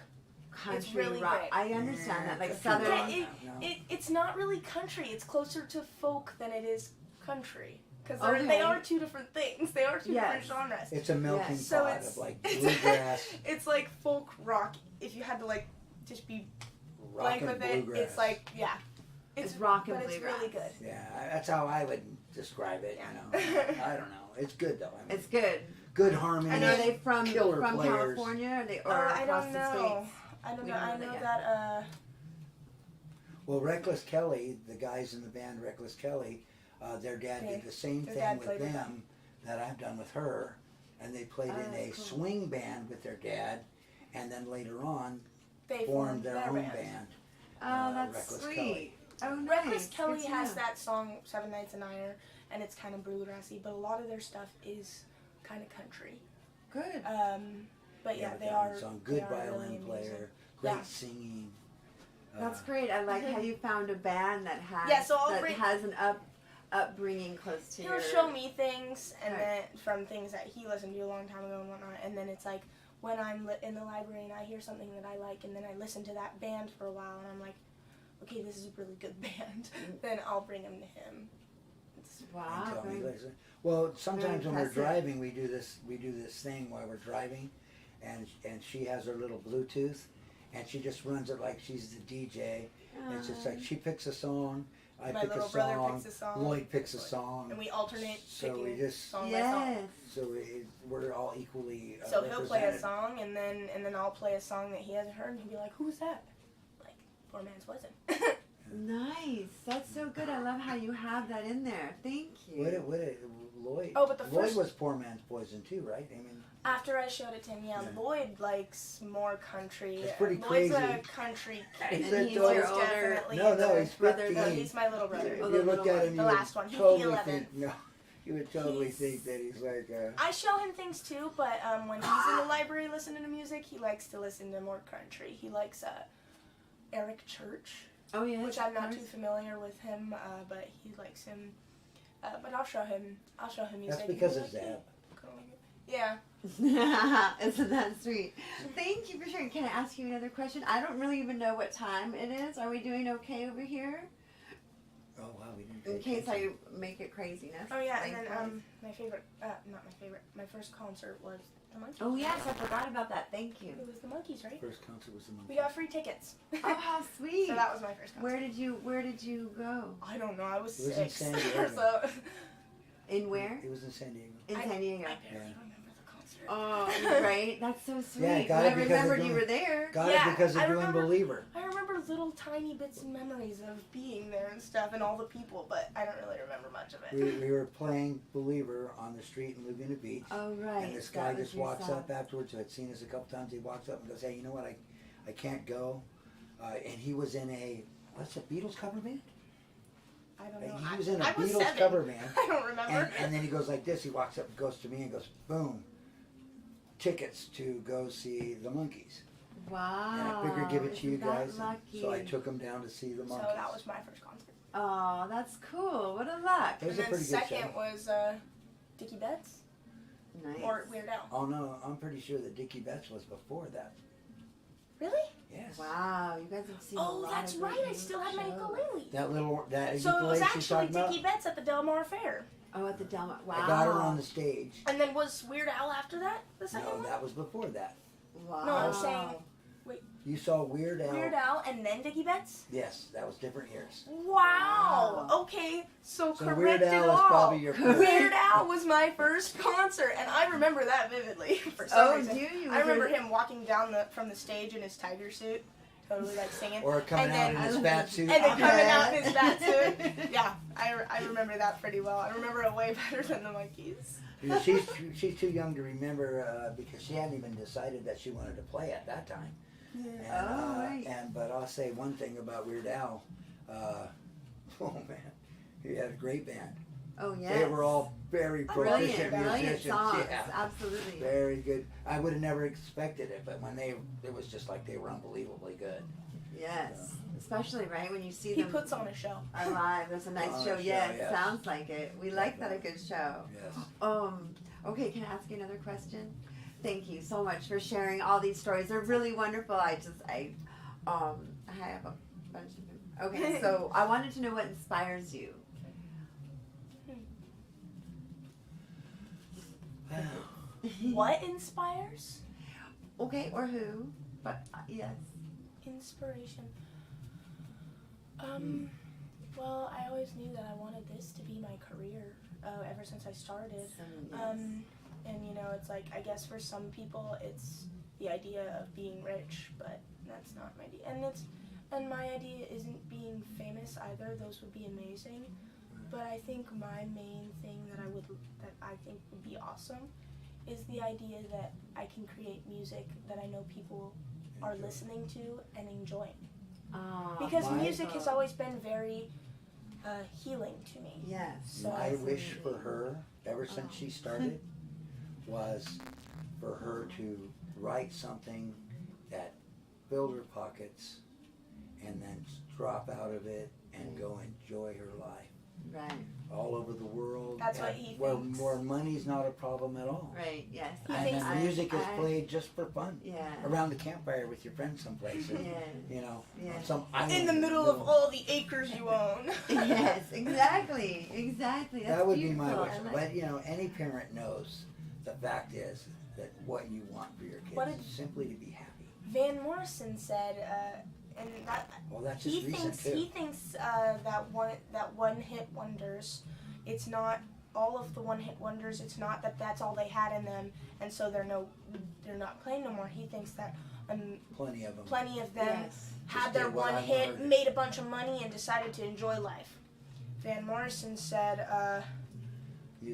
country it's really rock? great. I understand that, like Country southern. rock. Yeah, it's not really country. It's closer to folk than it is country. Because Okay. they are two different things. They are two Yes. different genres. It's a melting Yes. So pot it's of like it's bluegrass, it's like folk rock. If you had to like just be rock blank and with it, bluegrass. it's like yeah, It's rock and but bluegrass. it's really good. Yeah, that's how I would describe it. You know, I don't know. It's good though. I mean, It's good. good harmony. And are they from Killer players. California? Or they or I across don't the know. states? I don't We know. don't I know know that that. Well, Reckless Kelly, the guys in the band Reckless Kelly, their dad Okay. did the same Their thing dad with played with them that I've done with her, and they played in a that's cool. swing band with their dad, and then later on They formed their own band. Oh, that's Reckless sweet. Kelly. Oh, nice. Reckless Good Kelly to has know. that song Seven Nights a Niner, and it's kind of bluegrassy, but a lot of their stuff is kind of country. Good. But yeah, they that are. one song. Good they are violin really amazing. player, great Yeah. singing. That's great. I like how you found a band that has Yeah, so I'll that bring- has an upbringing close to He'll your. show me things, and Right. then from things that he listened to a long time ago and whatnot, and then it's like when I'm in the library and I hear something that I like, and then I listen to that band for a while, and I'm like, okay, this is a really good band. Then I'll bring him to him. It's, Wow. And tell me very- later. Well, sometimes when we're impressive. driving, we do this thing while we're driving, and she has her little Bluetooth, and she just runs it like she's the DJ. It's just like she picks a song, I my pick a little brother song, picks a song, Lloyd picks a song, and we alternate so we picking just song by song. Yes. so we're all equally So he'll play a represented. song, and then I'll play a song that he hasn't heard, and he'll be like, "Who's that?" Like, Poor Man's Poison. Nice. That's so good. I love how you have that in there. Thank you. Lloyd? Oh, but the Lloyd first- was Poor Man's Poison too, right? I mean, After I showed it to him, yeah, Yeah. Lloyd likes more country. It's pretty Lloyd's a crazy. country He's kid. a he's total- your older definitely no, the- he's brother, 15. No, he's my little brother. Oh, If the you looked little at one. him, The you last would one. He's totally 11. think no. You would totally He's- think that he's like. I show him things too, but when he's in the library listening to music, he likes to listen to more country. He likes Eric Church, Oh yeah. which I'm not too familiar with him, but he likes him. But I'll show him music. That's because He'll of be like, Zeb. Yeah. Isn't that sweet? Thank you for sharing. Can I ask you another question? I don't really even know what time it is. Are we doing okay over here? Oh wow, we didn't. In pay case I attention. Oh make it yeah, and craziness. then my favorite, not my favorite, my first concert was the Monkees. Oh yes, I forgot about that. Thank you. It was the Monkees, right? First concert was the We Monkees. got free tickets. Oh how sweet. So that was my first concert. Where did you go? I don't know. I was It was in 6. San Diego. so In where? It was in San Diego. In I- San Diego. I barely Yeah. remember the concert. Oh, right. That's so sweet. Yeah, got it I because remembered of you doing- were there. Got Yeah, it because of I doing remember- Believer. I remember little tiny bits and memories of being there and stuff and all the people, but I don't really remember much of it. We were playing Believer on the street in Laguna Beach. Oh right. And this That guy was just your walks song. up afterwards, who had seen us a couple times. He walks up and goes, "Hey, you know what? I can't go." And he was in what's a Beatles cover band? I don't know. He was in a I was Beatles 7. cover band. I don't remember. And then he goes like this. He walks up and goes to me and goes, "Boom, tickets to go see the Monkees." Wow. And I figured give it to you Isn't that guys. Lucky. So I took him down to see the So Monkees. that was my first concert. Oh, that's cool. What a luck. It was And a then pretty good second show. was Dickie Betts Nice. or Weird Al. Oh no, I'm pretty sure that Dickie Betts was before that. Really? Yes. Wow, you guys have seen a Oh, lot that's of right. great I still had my shows. ukulele. That So it was ukulele she's actually talking about. Dickie Betts at the Del Mar Fair. Oh, at the Delma. Wow. I got her on the stage. And then was Weird Al after that? The second No, one? that was before that. Wow. No, I'm saying You saw Weird Al. Weird Al and then Dickie Betts? Yes, that was different years. Wow. Wow. Okay, so So correct Weird it Al all. was probably your first. Weird Al was my first concert, and I remember that vividly for some Oh, reason. do you? I remember him walking down from the stage in his tiger suit, totally like singing. Or coming out in his fat suit. And then coming out in his fat suit. Yeah, I remember that pretty well. I remember it way better than the monkeys. Yeah, she's too young to remember because she hadn't even decided that she wanted to play at that time. Yeah. And but I'll say one thing about Weird Al. Oh man, he had a great band. Oh yeah. They were all very proficient brilliant musicians. songs. Yeah, Absolutely. very good. I would have never expected it, but when it was just like they were unbelievably good. Yes. Especially right when you see He them puts on a show. live. There's a nice show. Yeah, it sounds like it. We like that a good show. Yes. Okay, can I ask you another question? Thank you so much for sharing all these stories. They're really wonderful. I have a bunch of them. Okay, so I wanted to know what inspires you. What inspires? Okay, or who? But yes. Inspiration. Well, I always knew that I wanted this to be my career ever since I started. Yes. And you know, it's like, I guess for some people it's the idea of being rich, but that's not my idea. And my idea isn't being famous either. Those would be amazing. But I think my main thing that I think would be awesome is the idea that I can create music that I know people are listening to and enjoying. Because music has always been very healing to me. Yes. So my wish for her, ever since she started, was for her to write something that filled her pockets and then drop out of it and go enjoy her life. Right. All over the world. That's what he where thinks. Where money's not a problem at all. Right, yes. And then music is played just for fun. Yeah. Around the campfire with your friends someplace. And, you know, on some island. In the middle of all the acres you own. Yes, exactly. Exactly. That's that would beautiful. be my wish. Like But, you know, any parent knows the fact is that what you want for your kids is simply to be happy. Van Morrison said, and that well, that's just recent too. He thinks that one-hit wonders, it's not all of the one-hit wonders. It's not that that's all they had in them, and so they're not playing no more. He thinks that plenty of them had their one hit, made a bunch of money, and decided to enjoy life. Van Morrison said,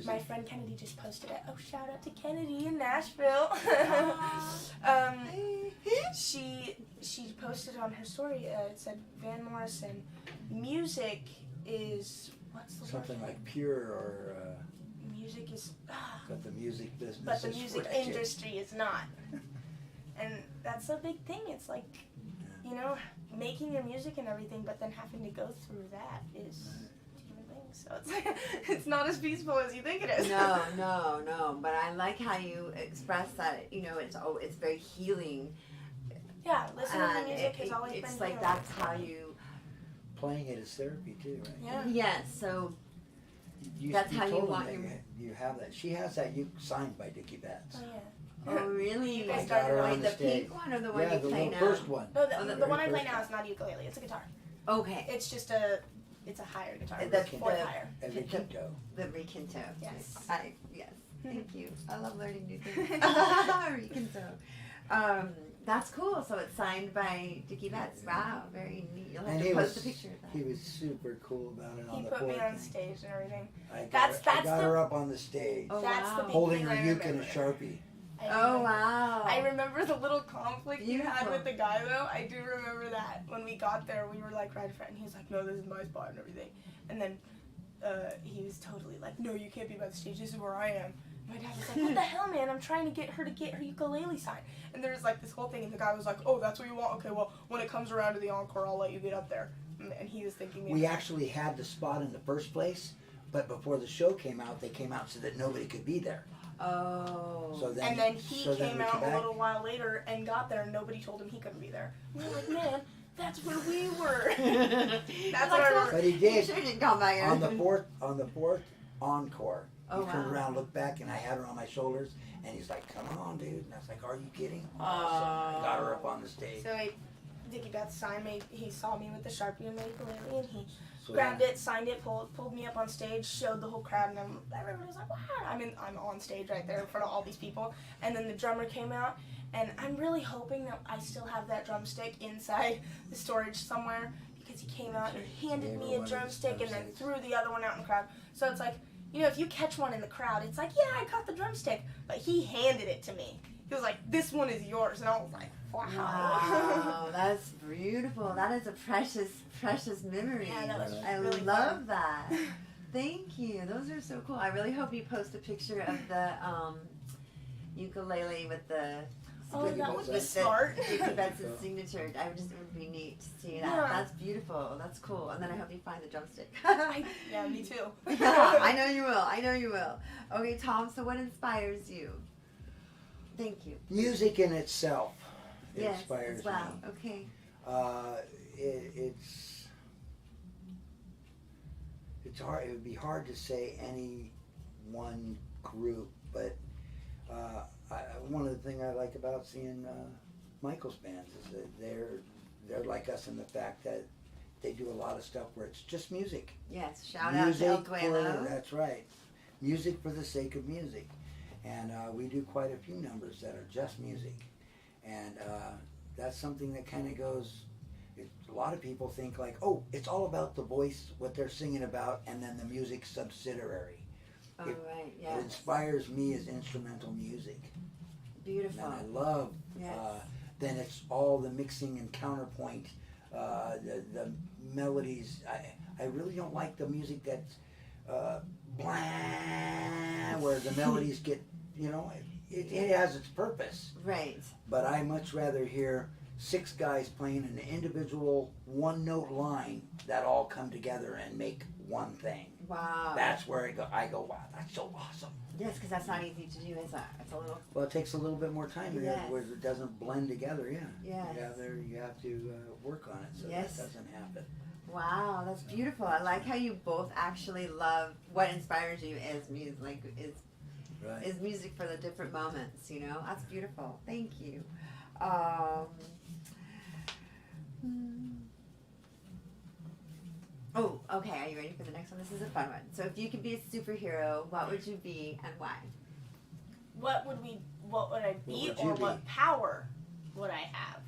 my friend Kennedy just posted it. Oh, shout out to Kennedy in Nashville. She posted on her story. It said, Van Morrison, music is something like pure or music is but the music business but the is music wretched. industry is not. And that's a big thing. It's like, you know, making your music and everything, but then having to go through that is so it's not as peaceful as you think it is. No. But I like how you express that. You know, it's very healing. Yeah, listening to music has always been. It's like that's how you. Playing it is therapy too, right? Yeah. Yes. So that's how you want your. You have that. She has that signed by Dickie Betts. Oh yeah. Oh really? You guys started on the pink one or the one you play now? The first one. No, the one I play now is not a ukulele. It's a guitar. Okay. It's just a higher guitar. Fourth higher. The requinto. The requinto. Yes. Yes. Thank you. I love learning new things. Requinto. That's cool. So it's signed by Dickie Betts. Wow, very neat. You'll have to post a picture of that. He was super cool about it on the board. He put me on thing. stage and everything. I got her up on the stage. Oh, that's the big holding thing her I uke and a remember. Sharpie. Oh wow! I remember the little conflict you had Beautiful. with the guy though. I do remember that when we got there, we were like right in front, and he was like, "No, this is my spot and everything." And then he was totally like, "No, you can't be by the stage. This is where I am." My dad was like, "What the hell, man? I'm trying to get her ukulele signed." And there was like this whole thing, and the guy was like, "Oh, that's what you want? Okay, well, when it comes around to the encore, I'll let you get up there." And he was thinking. We actually had the spot in the first place, but before the show came out, they came out so that nobody could be there. Oh. So then, and then he came out a little while later and got there, and nobody told him he couldn't be there. And we were like, man, that's where we were. That's what I remember. But he did. Sure didn't come back on the fourth encore. Oh, he turned around, looked back, and I had her on my shoulders, and he's like, "Come on, dude!" And I was like, "Are you kidding?" So I got her up on the stage. So Dickie Betts signed me. He saw me with the Sharpie and the ukulele, and he So grabbed it, signed it, pulled me up on stage, showed the whole crowd, and then everybody was like, wow. I'm on stage right there in front of all these people, and then the drummer came out, and I'm really hoping that I still have that drumstick inside the storage somewhere, because he came out and handed me a drumstick and then threw the other one out in the crowd. So it's like, you know, if you catch one in the crowd, it's like, yeah, I caught the drumstick, but he handed it to me. He was like, this one is yours, and I was like, wow. Wow, that's beautiful. That is a precious, precious memory. Yeah, that was I really love fun. that. Thank you. Those are so cool. I really hope you post a picture of the ukulele with the That would be with smart. the Benson's signature. It would be neat to see that. Yeah. That's beautiful. That's cool. And then I hope you find the drumstick. Yeah, me too. Yeah, I know you will. I know you will. Okay, Tom. So what inspires you? Thank you. Music in itself Yes, inspires as well. me. Okay. It's hard. It would be hard to say any one group, but one of the things I like about seeing Michael's bands is that they're like us in the fact that they do a lot of stuff where it's just music. Yes. Shout out to El Duelo. That's right. Music for the sake of music. And we do quite a few numbers that are just music. And that's something that kind of goes, a lot of people think like, oh, it's all about the voice, what they're singing about, and then the music subsidiary. Oh, right, yes. What inspires me is instrumental music. Beautiful. And I love, Yes. then it's all the mixing and counterpoint, the melodies. I really don't like the music that's blah, where the melodies get, you know, it has its purpose. Right. But I much rather hear 6 guys playing an individual one-note line that all come together and make one thing. Wow. That's where I go, wow, that's so awesome. Yes, because that's not easy to do, is it? It's a little. Well, it takes a little bit more time Yes. where it doesn't blend together, yeah. Yes. You have to work on it so Yes. that doesn't happen. Wow, that's beautiful. I like how you both actually love what inspires you is music, like Right. is music for the different moments. You know, that's beautiful. Thank you. Oh, okay. Are you ready for the next one? This is a fun one. So, if you could be a superhero, what would you be and why? What would I be, What would you or be? what power would I have?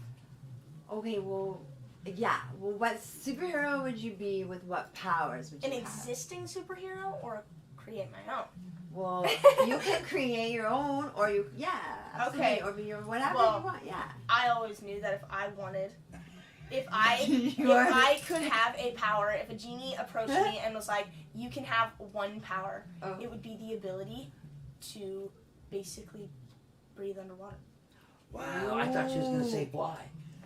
Okay, well, yeah. Well, what superhero would you be with what powers would you An have? existing superhero or create my own? Well, you can create your own, or you, yeah, absolutely, Okay. or be your whatever Well, you want, yeah. I always knew that if I wanted, if I could have a power, if a genie approached me and was like, you can have one power, it would be the ability to basically breathe underwater. Wow, I thought she was going to say fly.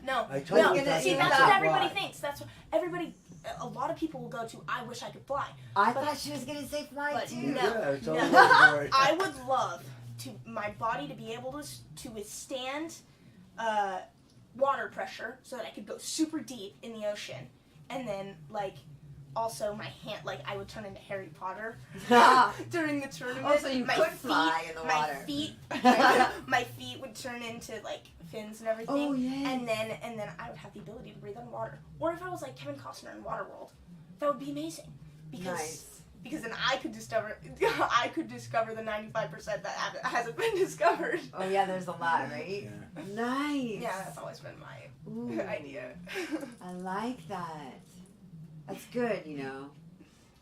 No, I totally No, thought see, she was that's gonna what say everybody fly. thinks. That's what everybody, a lot of people will go to, I wish I could fly. I thought she was gonna say fly But too. no. Yeah, I totally No. went for it. I would love my body to be able to withstand water pressure so that I could go super deep in the ocean. And then, like, also my hand, like, I would turn into Harry Potter during the tournament. Oh, so you my could feet, fly in the water. My feet would turn into, like, fins and everything. Oh, yes. And then I would have the ability to breathe underwater. Or if I was like Kevin Costner in Waterworld, that would be amazing. Because then I could discover the 95% that hasn't been discovered. Oh yeah, there's a lot, right? Yeah. Nice. Yeah, that's always been my Ooh, idea. I like that. That's good, you know.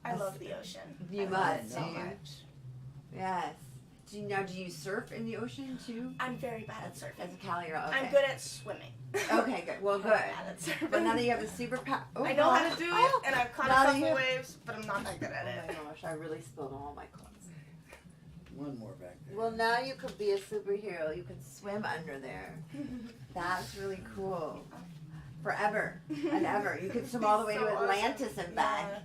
I love the ocean. You I love must, it so do you? much. Yes. Do you surf in the ocean too? I'm very bad at surfing. As a Cali girl, okay. I'm good at swimming. Okay, good. Well, I'm good. bad at surfing. But now that you have the superpower, I know how to do it, and I've caught a Now that couple you- waves, but I'm not that good at Oh it. my gosh, I really spilled all my clothes. One more back there. Well, now you could be a superhero. You could swim under there. That's really cool. Forever and ever. You could swim all the way So to awesome. Atlantis and back.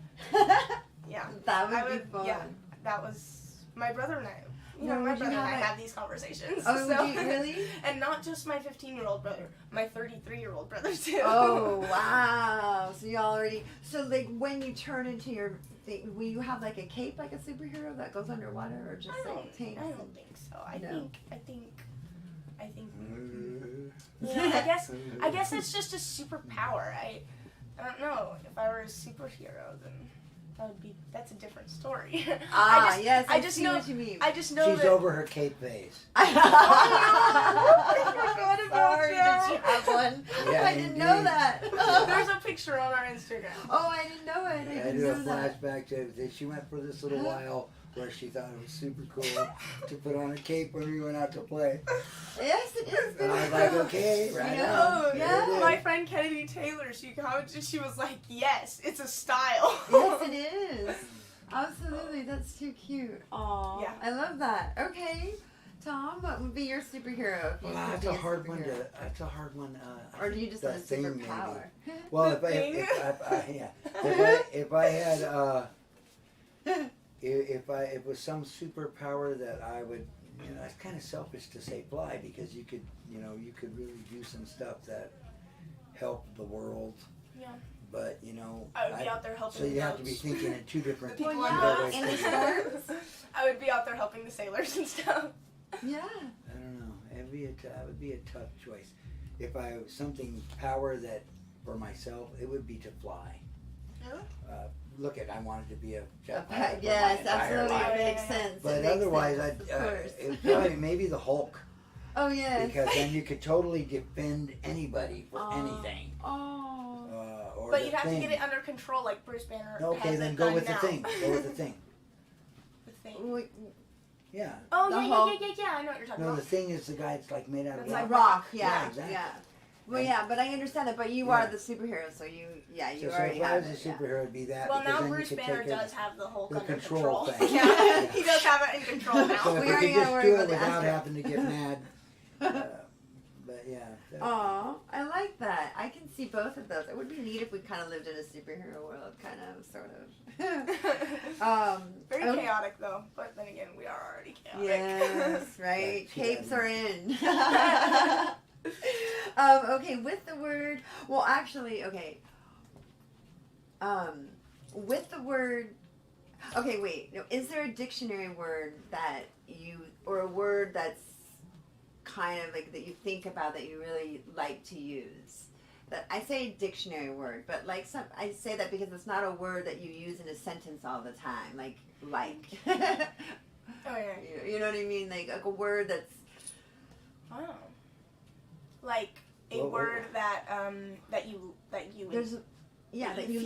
Yeah. That would I be fun. Yeah, that was my brother and I. You Well, know, my would you brother and I have have these conversations. Oh, so. would you really? And not just my 15-year-old brother, my 33-year-old brother too. Oh, wow. So you already, so like when you turn into your thing, will you have like a cape like a superhero that goes underwater or just I like tanks? don't think so. I No. think. Yeah, I guess it's just a superpower. I don't know. If I were a superhero, then that's a different story. Yes, I just see know, what you mean. I just know She's that. over her cape phase. Oh, no. I forgot about Sorry, that. did you have one? Yeah, I didn't know indeed. that. There's a picture on our Instagram. Oh, I didn't know it. I I didn't do a know that. flashback to she went for this little while where she thought it was super cool to put on a cape when we went out to play. Yes, it is. And I was like, okay, right Yeah. on. Oh, There it is. my friend Kennedy Taylor, she commented, she was like, yes, it's a style. Yes, it is. Absolutely, that's too cute. Aw, Yeah. I love that. Okay, Tom, what would be your superhero? If you Well, could that's be a hard one. superhero? That's a hard one. I Or do think you just the want a Thing, maybe. superpower? Well, The Thing? if it was some superpower that I would, it's kind of selfish to say fly because you could really do some stuff that help the world. Yeah. But I would be out there helping so the you have to be boats. thinking in two different People Well, on yeah, boats. in the storms. I would be out there helping the sailors and stuff. Yeah. I don't know. It would be a tough choice. If I something power that for myself, it would be to fly. Yeah. I wanted to be a jet pilot. Yes, for my entire absolutely. life. It makes sense. But It makes otherwise, sense, of course. it'd probably maybe the Hulk Oh, yes. because then you could totally defend anybody for anything. Oh. Or But the you'd have Thing. to get it under control, like Bruce Banner. Okay, has then it go done with now. the Thing. Go with the Thing. The Thing. Wait, Yeah. Oh, The yeah, Hulk. yeah. I know what you're talking No, the about. Thing is the guy that's like made out of It's rock. like rock, Yeah, yeah, exactly. yeah. Well, And- yeah, but I understand that. But you Yeah. are the superhero, so you So already if I have was a it. Yeah. superhero, it'd be that. Well, because now then Bruce you could Banner take does have the Hulk the under control control. thing. Yeah, he does have it in control So now. if We we already could gotta just worry do about it the without answer. having to get mad. But yeah. that- Aw, I like that. I can see both of those. It would be neat if we kind of lived in a superhero world, kind of, sort of. Very okay. chaotic though, but then again, we are already chaotic. Yes, right. Right, Capes yeah. are in. Okay, with the word. Well, actually, okay. With the word. Okay, wait. No, is there a dictionary word that or a word that's kind of like that you think about that you really like to use? That I say dictionary word, but I say that because it's not a word that you use in a sentence all the time. Like. Oh yeah. You know what I mean? Like a word that's. Oh. Like a Whoa, whoa. word that you that you feel,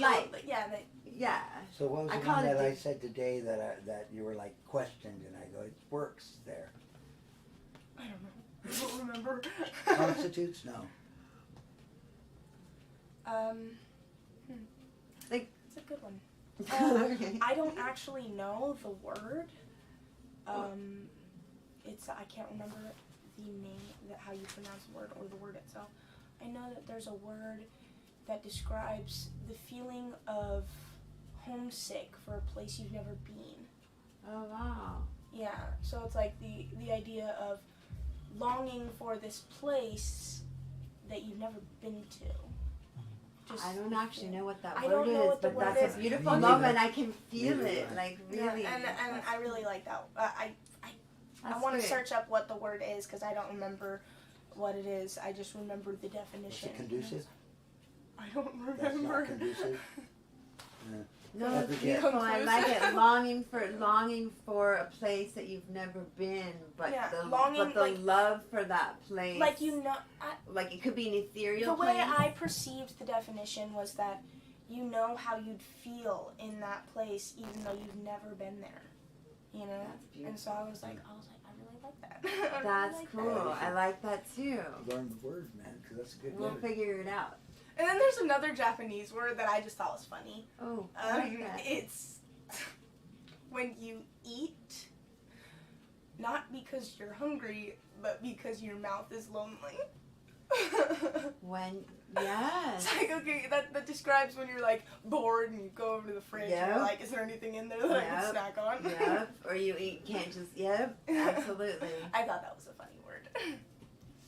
like. Yeah. That, Yeah. So what was I the call one it that I dic- said today that you were like questioned and I go, it works there. I don't know. I don't remember. Constitutes? No. It's a good one. Okay. I don't actually know the word. It's I can't remember the name, how you pronounce the word or the word itself. I know that there's a word that describes the feeling of homesick for a place you've never been. Oh wow. Yeah, so it's like the idea of longing for this place that you've never been to. I don't actually know what that I word don't know is, what the but word that's is. a beautiful Me neither. moment. I can feel Neither it, do I. like really. Yeah, and I really like that. I That's want to good. search up what the word is because I don't remember what it is. I just remember the Is definition. it conducive? I don't That's remember. not conducive. No, I it's forget. beautiful. I like it. Longing for a place that you've never been, but Yeah, the longing, like- love for that place. Like you know, like it could be an ethereal the way place. I perceived the definition was that you know how you'd feel in that place even though you've never been there. You know? That's beautiful. And so I was like, I really like that. I really That's like cool. that. I like that too. Learn the word, man, because that's a good We'll word. figure it out. And then there's another Japanese word that I just thought was funny. Oh, I like that. It's when you eat, not because you're hungry, but because your mouth is lonely. When yes. It's like, okay, that describes when you're like bored and you go over to the fridge and Yep. you're like, is there anything in there that I Yep. can snack on? Yep. Or you can't just. Yep. Absolutely. I thought that was a funny word.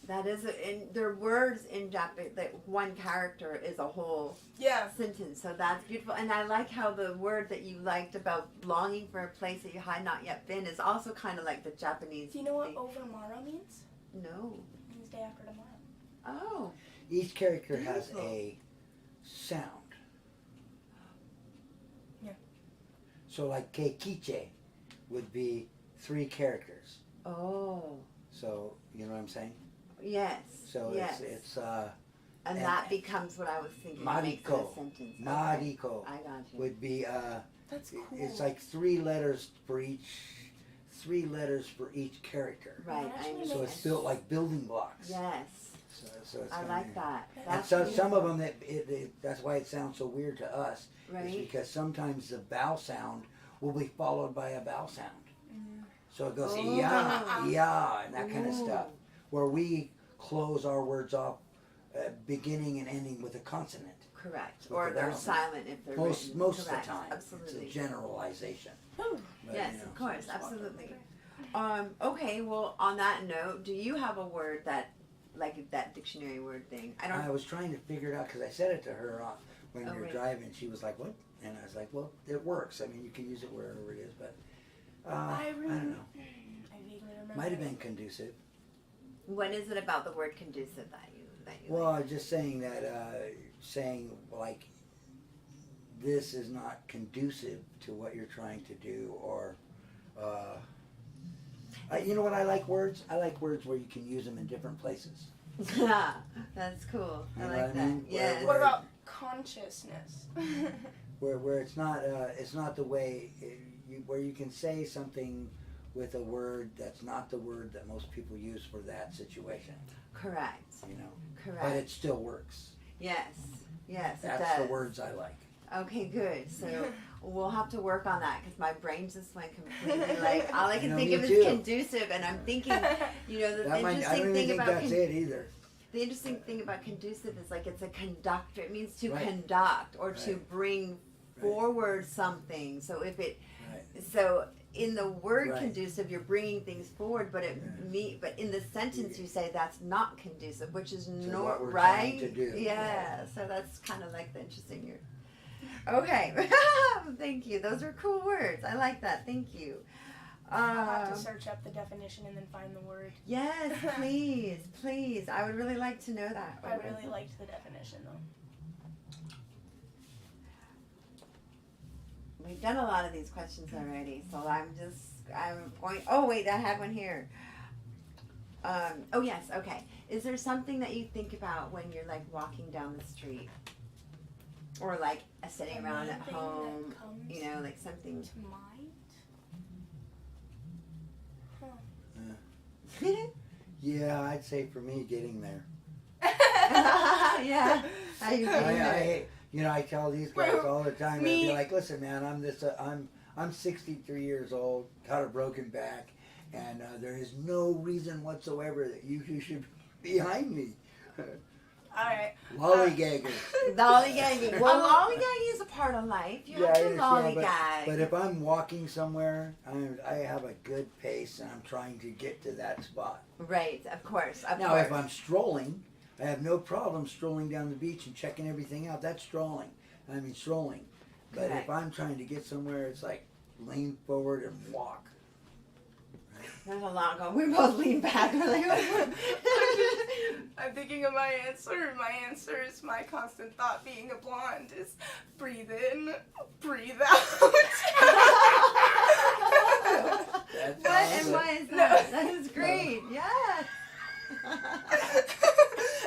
That is, and there are words in Japanese that one character is a whole Yeah. sentence. So that's beautiful. And I like how the word that you liked about longing for a place that you had not yet been is also kind of like the Japanese. Do you know what thing. overmorrow means? No. It means day after tomorrow. Oh. Each character has Beautiful. a sound So like keikiche would be 3 characters. Oh. So you know what I'm saying? Yes. So yes. it's and that becomes what I was thinking. Mariko. Makes it a sentence. Mariko Okay. I got you. would be That's cool. it's like 3 letters for each character. Right. I Actually, understand. So it's built like building blocks. Yes. So it's I kinda like weird. that. And That's so some beautiful. of them that's why it sounds so weird to us. Is Right. because sometimes the vowel sound will be followed by a vowel sound. So it goes Oh. yeah, and that kind of Ooh. stuff. Where we close our words off, beginning and ending with a consonant. Correct. With Or the they're vowel. silent if they're Most written. most Correct. of the time, Absolutely. it's a generalization. Ooh. But, Yes, you know, of course, so it's fine. absolutely. Okay, well, on that note, do you have a word that, like that dictionary word thing? I was trying to figure it out because I said it to her when Oh, we were right. driving. She was like, "What?" And I was like, "Well, it works. I mean, you can use it wherever it is." But I don't know. I vaguely remember. Might have been conducive. What is it about the word conducive that you Well, like? I'm just saying that, saying like, this is not conducive to what you're trying to do, or, you know what I like words? I like words where you can use them in different places. That's cool. You I know like what I that. mean? Yes. What about consciousness? Where it's not the way, where you can say something with a word that's not the word that most people use for that situation, Correct. you know? Correct. But it still works. Yes. Yes, it That's does. the words I like. Okay, good. So we'll have to work on that because my brain just went completely like all I can You know, think me of too. is conducive, and I'm thinking, you know, the I don't interesting even thing think about that's it either. the interesting thing about conducive is like it's a conductor. It means to Right. conduct or to Right. bring Right. forward something. So if it, Right. so in the word Right. conducive, you're bringing things forward, but but in the sentence you say that's not conducive, which is not what we're right. trying to do. Yeah. So that's kind of like the interesting. Okay. Thank you. Those are cool words. I like that. Thank you. I'll have to search up the definition and then find the word. Yes, please, please. I would really like to know that. I really liked the definition though. We've done a lot of these questions already, so I'm going. Oh wait, I had one here. Oh yes, okay. Is there something that you think about when you're like walking down the street, or like sitting around at Anything home? that comes You know, like something. to mind? Yeah, I'd say for me, getting there. Yeah. How you I you know, I tell these guys all the time. They'd be Me- like, "Listen, man, I'm 63 years old, got a broken back, and there is no reason whatsoever that you should be behind me." Alright. Lollygaggers. Lollygagging. Well, lollygagging is a part of life. You have to understand, lollygag. but if I'm walking somewhere, I have a good pace, and I'm trying to get to that spot. Right, of course. Of Now, course. if I'm strolling, I have no problem strolling down the beach and checking everything out. That's strolling. I mean, strolling. But Correct. if I'm trying to get somewhere, it's like lean forward and walk. There's a lot going. We both lean back. We're like, I'm thinking of my answer. My answer is my constant thought being a blonde is breathe in, breathe out. That's What and awesome. why is No. that? That is great. Yes.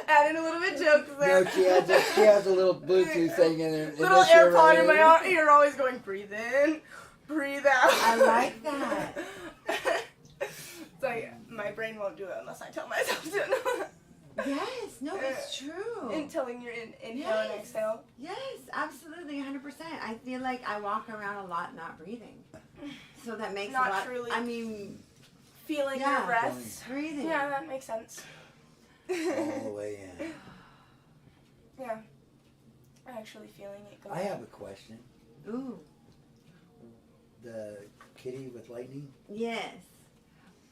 Add in a little bit jokes No, there. she has a little Bluetooth thing in there. Little AirPod in my ear, always going breathe in, breathe out. I like that. It's like my brain won't do it unless I tell myself to. Yes. No, it's true. In telling your inhale and Yes. exhale. Yes, absolutely, 100%. I feel like I walk around a lot not breathing. So that makes Not a lot. truly. I mean, Feeling Yeah. your breath. breathing. Yeah, that makes sense. All the way in. Yeah. Actually feeling it go. I have a question. Ooh. The kitty with lightning? Yes.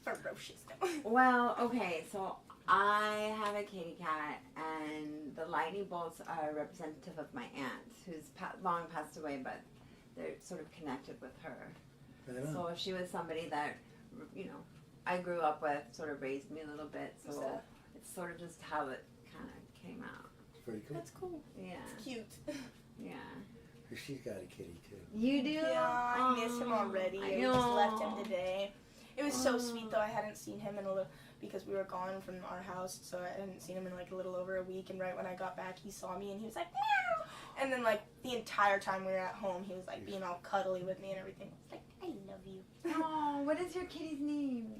Ferocious. Well, okay, so I have a kitty cat, and the lightning bolts are representative of my aunt, who's long passed away, but they're sort of connected with her. Right on. So she was somebody that, you know, I grew up with, sort of raised me a little bit, so So- it's sort of just how it kind of came out. Pretty cool. That's cool. Yeah, Cute. yeah. She's got a kitty too. You do? Yeah, I miss him already. I I just left know. him today. It was so sweet though. I hadn't seen him in a little because we were gone from our house, so I hadn't seen him in like a little over a week. And right when I got back, he saw me and he was like, meow. And then like the entire time we were at home, he was like being all cuddly with me and everything. I was like, I love you. Oh, what is your kitty's name?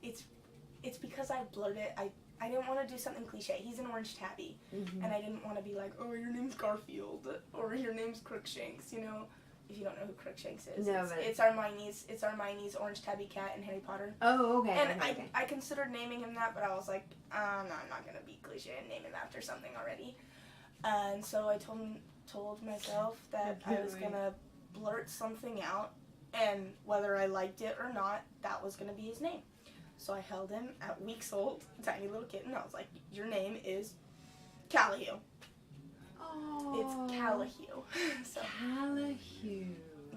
It's because I blurred it. I didn't want to do something cliche. He's an orange tabby, and I didn't want to be like, oh, your name's Garfield or your name's Crookshanks. You know, if you don't know who Crookshanks is, No, it's Hermione's orange tabby cat in Harry Potter. Oh, okay. And okay. I considered naming him that, but I was like, no, I'm not gonna be cliche and name him after something already. And so I told myself that I was gonna blurt something out, and whether I liked it or not, that was gonna be his name. So I held him at weeks old, tiny little kitten. I was like, your name is Callahue. Oh. It's Callahue. So, Callahue.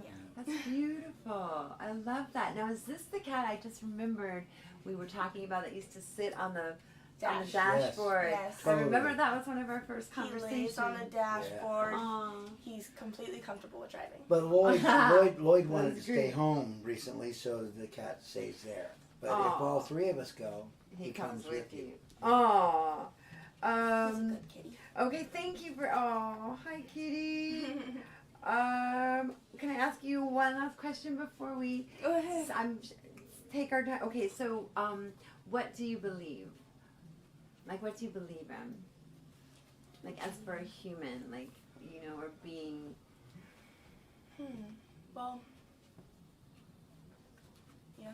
yeah. That's beautiful. I love that. Now, is this the cat I just remembered we were talking about that used to sit on the dashboard? Yes. I remember that was one of our first He conversations. lays on the dashboard. Aw. He's completely comfortable with driving. But Lloyd wanted to That's stay great. home recently, so the cat stays there. But if Aw. all three of us go, He comes with with you. Oh. He's a good kitty. Okay, thank you for. Oh, hi, kitty. Can I ask you one last question before we Go ahead. take our time? Okay, so what do you believe? Like, what do you believe in? Like, as for a human, like, you know, or being. Well. Yeah.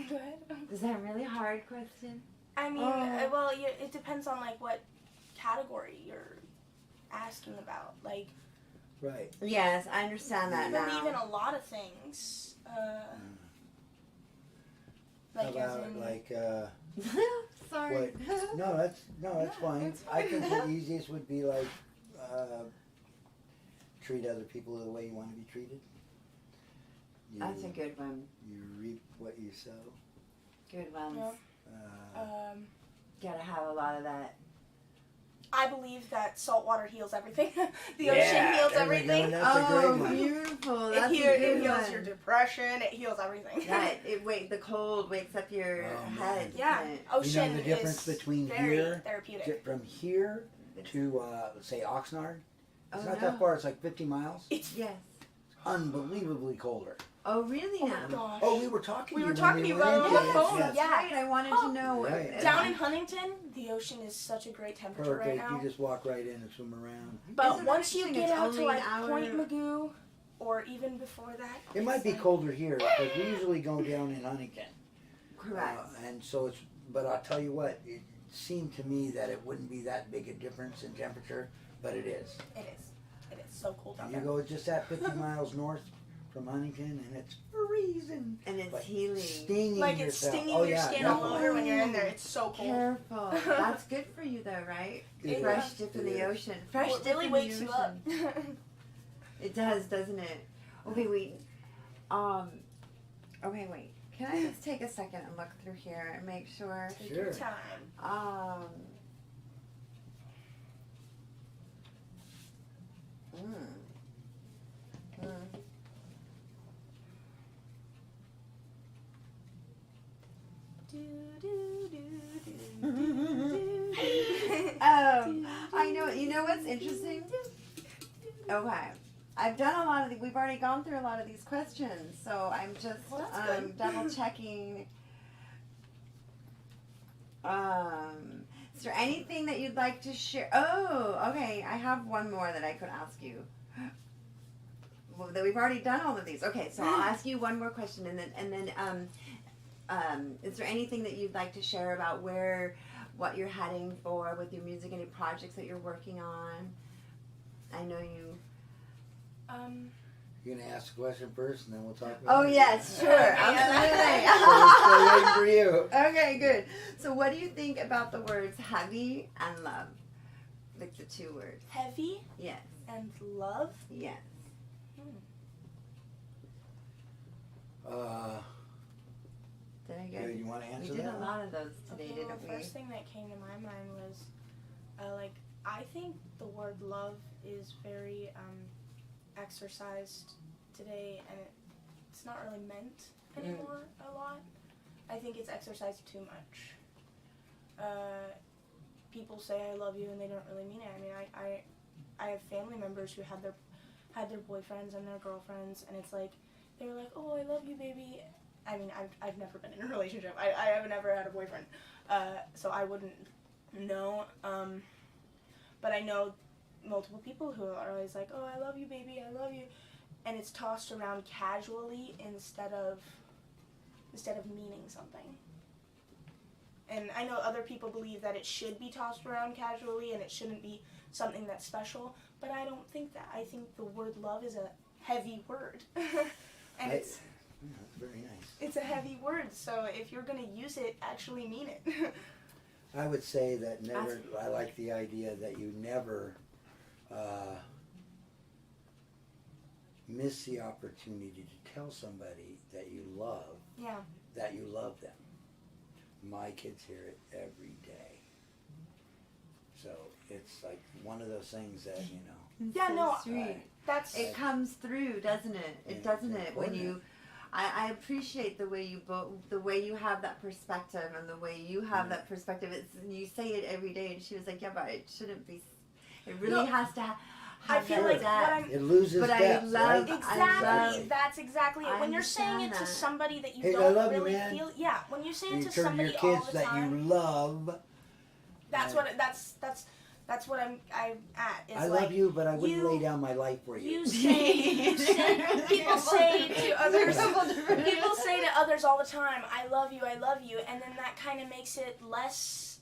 Go ahead. Is that a really hard question? I mean, Oh. well, it depends on like what category you're asking about. Like, right. Yes, I understand that I now. believe in a lot of things. How Like, as about in, Sorry. No, that's fine. that's I fine. think the easiest would be like treat other people the way you want to be treated. That's a good one. You reap what you sow. Good ones. Yeah. Gotta have a lot of that. I believe that salt water heals everything. The Yeah, ocean heals there we go. everything. That's a great Oh, one. beautiful. It, That's heals, a good it heals one. your depression. It heals everything. The cold wakes up your Oh, man. head. Yeah. doesn't it? Ocean You know the difference is between very here therapeutic. from here to let's say Oxnard? It's Oh, not no. that far. It's like 50 miles. It's Yes. Unbelievably colder. Oh, really oh now? my gosh. Oh, we were talking. We to were you talking when to we you were about in it on Yes, the phone. yes. Yeah. Right, I wanted to know. Right. Down in Huntington, the ocean is such a great temperature Perfect. right now. You just walk right in and swim around. But Isn't once that you interesting? get It's out to only like an hour- Point Magoo, or even before that, It might it's be like- colder here because we usually go down in Huntington. Correct. And so it's. But I'll tell you what. It seemed to me that it wouldn't be that big a difference in temperature, but it is. It is. It is so cold out You there. go just at 50 miles north from Huntington, and it's freezing. And it's Like healing. Stinging Like it's yourself. stinging Oh, your yeah, skin all definitely. over when you're in there. It's so cold. Careful. That's good for you, though, right? It Fresh is. dip It in the is. ocean. Fresh Well, it dip really in wakes the you ocean. up. It does, doesn't it? Okay, wait. Okay, wait. Can I just take a second and look through here and make sure? Take Sure. your time. Do, do, do, do, do, do. I know. You know what's interesting? Okay. I've done a lot of we've already gone through a lot of these questions, so I'm just Well, that's good. double checking. Is there anything that you'd like to share? Oh, okay. I have one more that I could ask you. Well, that we've already done all of these. Okay, so I'll ask you one more question, and then is there anything that you'd like to share about what you're heading for with your music, any projects that you're working on? I know you. You're gonna ask the question first, and then we'll talk Oh about it. yes, sure, absolutely. So we're still waiting for you. Okay, good. So, what do you think about the words heavy and love? Like the two words. Heavy Yes. and love. Yes. Did I get? You want to We answer did that? a lot of those today, Okay, didn't the we? first thing that came to my mind was, I think the word love is very exercised today, and it's not really meant anymore a lot. I think it's exercised too much. People say I love you and they don't really mean it. I mean, I have family members who had their boyfriends and their girlfriends, and it's like they're like, oh, I love you, baby. I mean, I've never been in a relationship. I have never had a boyfriend, so I wouldn't know. But I know multiple people who are always like, oh, I love you, baby, I love you, and it's tossed around casually instead of meaning something. And I know other people believe that it should be tossed around casually and it shouldn't be something that's special, but I don't think that. I think the word love is a heavy word. And That's very nice. it's a heavy word, so if you're going to use it, actually mean it. I would say that never, I like the idea that you never miss the opportunity to tell somebody that you love them. My kids hear it every day. So it's like one of those things that, you know. Yeah, so no, sweet. It comes through, doesn't it? It doesn't it? When you, I appreciate the way you have that perspective, and the way you have that perspective. It's, you say it every day, and she was like, yeah, but it shouldn't be. It really has to have. I feel like it loses but depth, I love, right? Exactly. That's exactly it. I When you're saying it understand to that. somebody that you Hey, I don't love you, really man. feel, yeah. When you say it You to turn to somebody your all kids the that time, you love. that's what I'm at. It's I like, love you, but I wouldn't lay down my life for you. You say people say to others. People say to others all the time, I love you, and then that kind of makes it less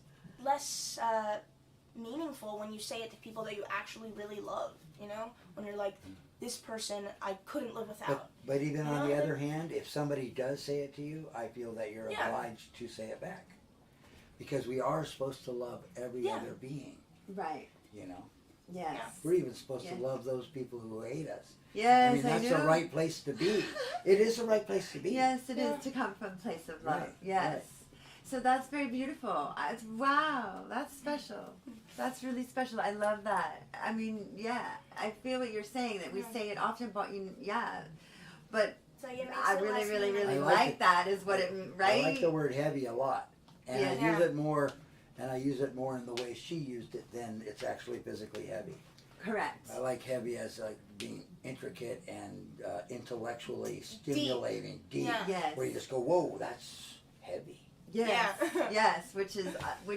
meaningful when you say it to people that you actually really love. You know, when you're like, this person I couldn't live without. But even on the other hand, if somebody does say it to you, I feel that you're obliged to say it back. Because we are supposed to love every other being. Right. You know? Yes. We're even supposed to love those people who hate us. Yes, I mean, that's the right place to be. It is the right place to be. Yes, it is to come from a place of love. Right, Yes. right. So that's very beautiful. Wow, that's special. That's really special. I love that. I mean, yeah, I feel what you're saying, that we say it often, but but So it makes I it really, less really, really meaningful. like like it. that is what it, right? I like the word heavy a lot. And I Yeah. use it more, and I use it more in the way she used it than it's actually physically heavy. Correct. I like heavy as like being intricate and intellectually stimulating, deep, Yes. where you just go, whoa, that's heavy. Yes. Yeah. Yes, which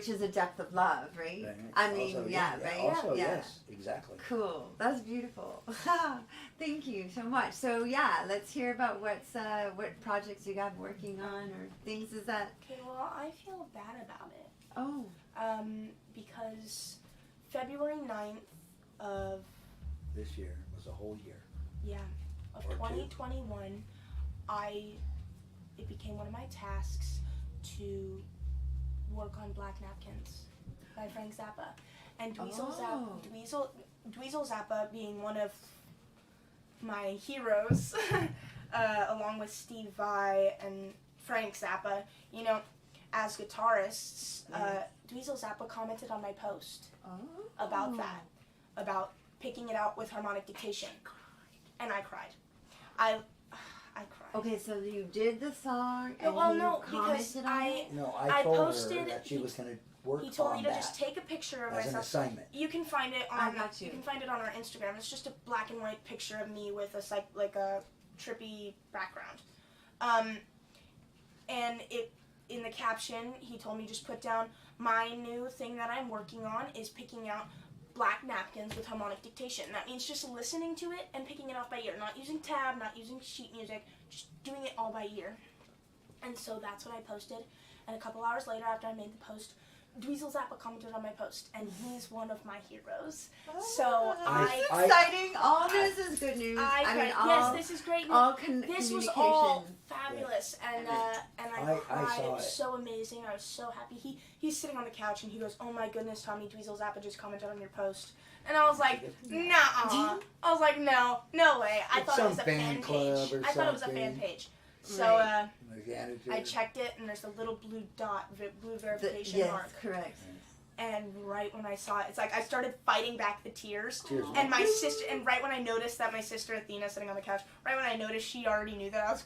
is a depth of love, right? Right. I mean, Also, right? Also, yeah. yes, exactly. Cool. That's beautiful. Thank you so much. So yeah, let's hear about what projects you got working on or things. Is that? Okay, well, I feel bad about it. Oh. Because February 9th of This year was a whole year. of Or two. 2021, it became one of my tasks to work on Black Napkins by Frank Zappa. And Dweezil Zappa being one of my heroes, along with Steve Vai and Frank Zappa, you know, as guitarists, Dweezil Zappa commented on my post about that, about picking it out with harmonic dictation. And I cried. I cried. Okay, so you did the song and Well, you no, because commented on it? No, I I told her posted- that she was going to work He told on me to that just take a picture of as an myself. assignment. You can find it on. I got you. can find it on our Instagram. It's just a black and white picture of me with a trippy background. And in the caption, he told me just put down, my new thing that I'm working on is picking out Black Napkins with harmonic dictation. That means just listening to it and picking it off by ear, not using tab, not using sheet music, just doing it all by ear. And so that's what I posted. And a couple hours later, after I made the post, Dweezil Zappa commented on my post, and he's one of my heroes. So That's exciting. All this is good news. yes, this is great news. all This was communication. all fabulous, and I I cried. saw It was it. so amazing. I was so happy. He's sitting on the couch, and he goes, "Oh my goodness, Tommy, Dweezil Zappa just commented on your post." And I was like, "Nah." I was like, "No way." I It's thought it was some a fan club page. or I thought it was a fan something. page. So Like the attitude. I checked it, and there's a little blue dot, blue verification Yes, mark. correct. And right when I saw it, it's like I started fighting back the tears. Tears. And my sister, and right when I noticed that my sister Athena sitting on the couch, right when I noticed she already knew that I was,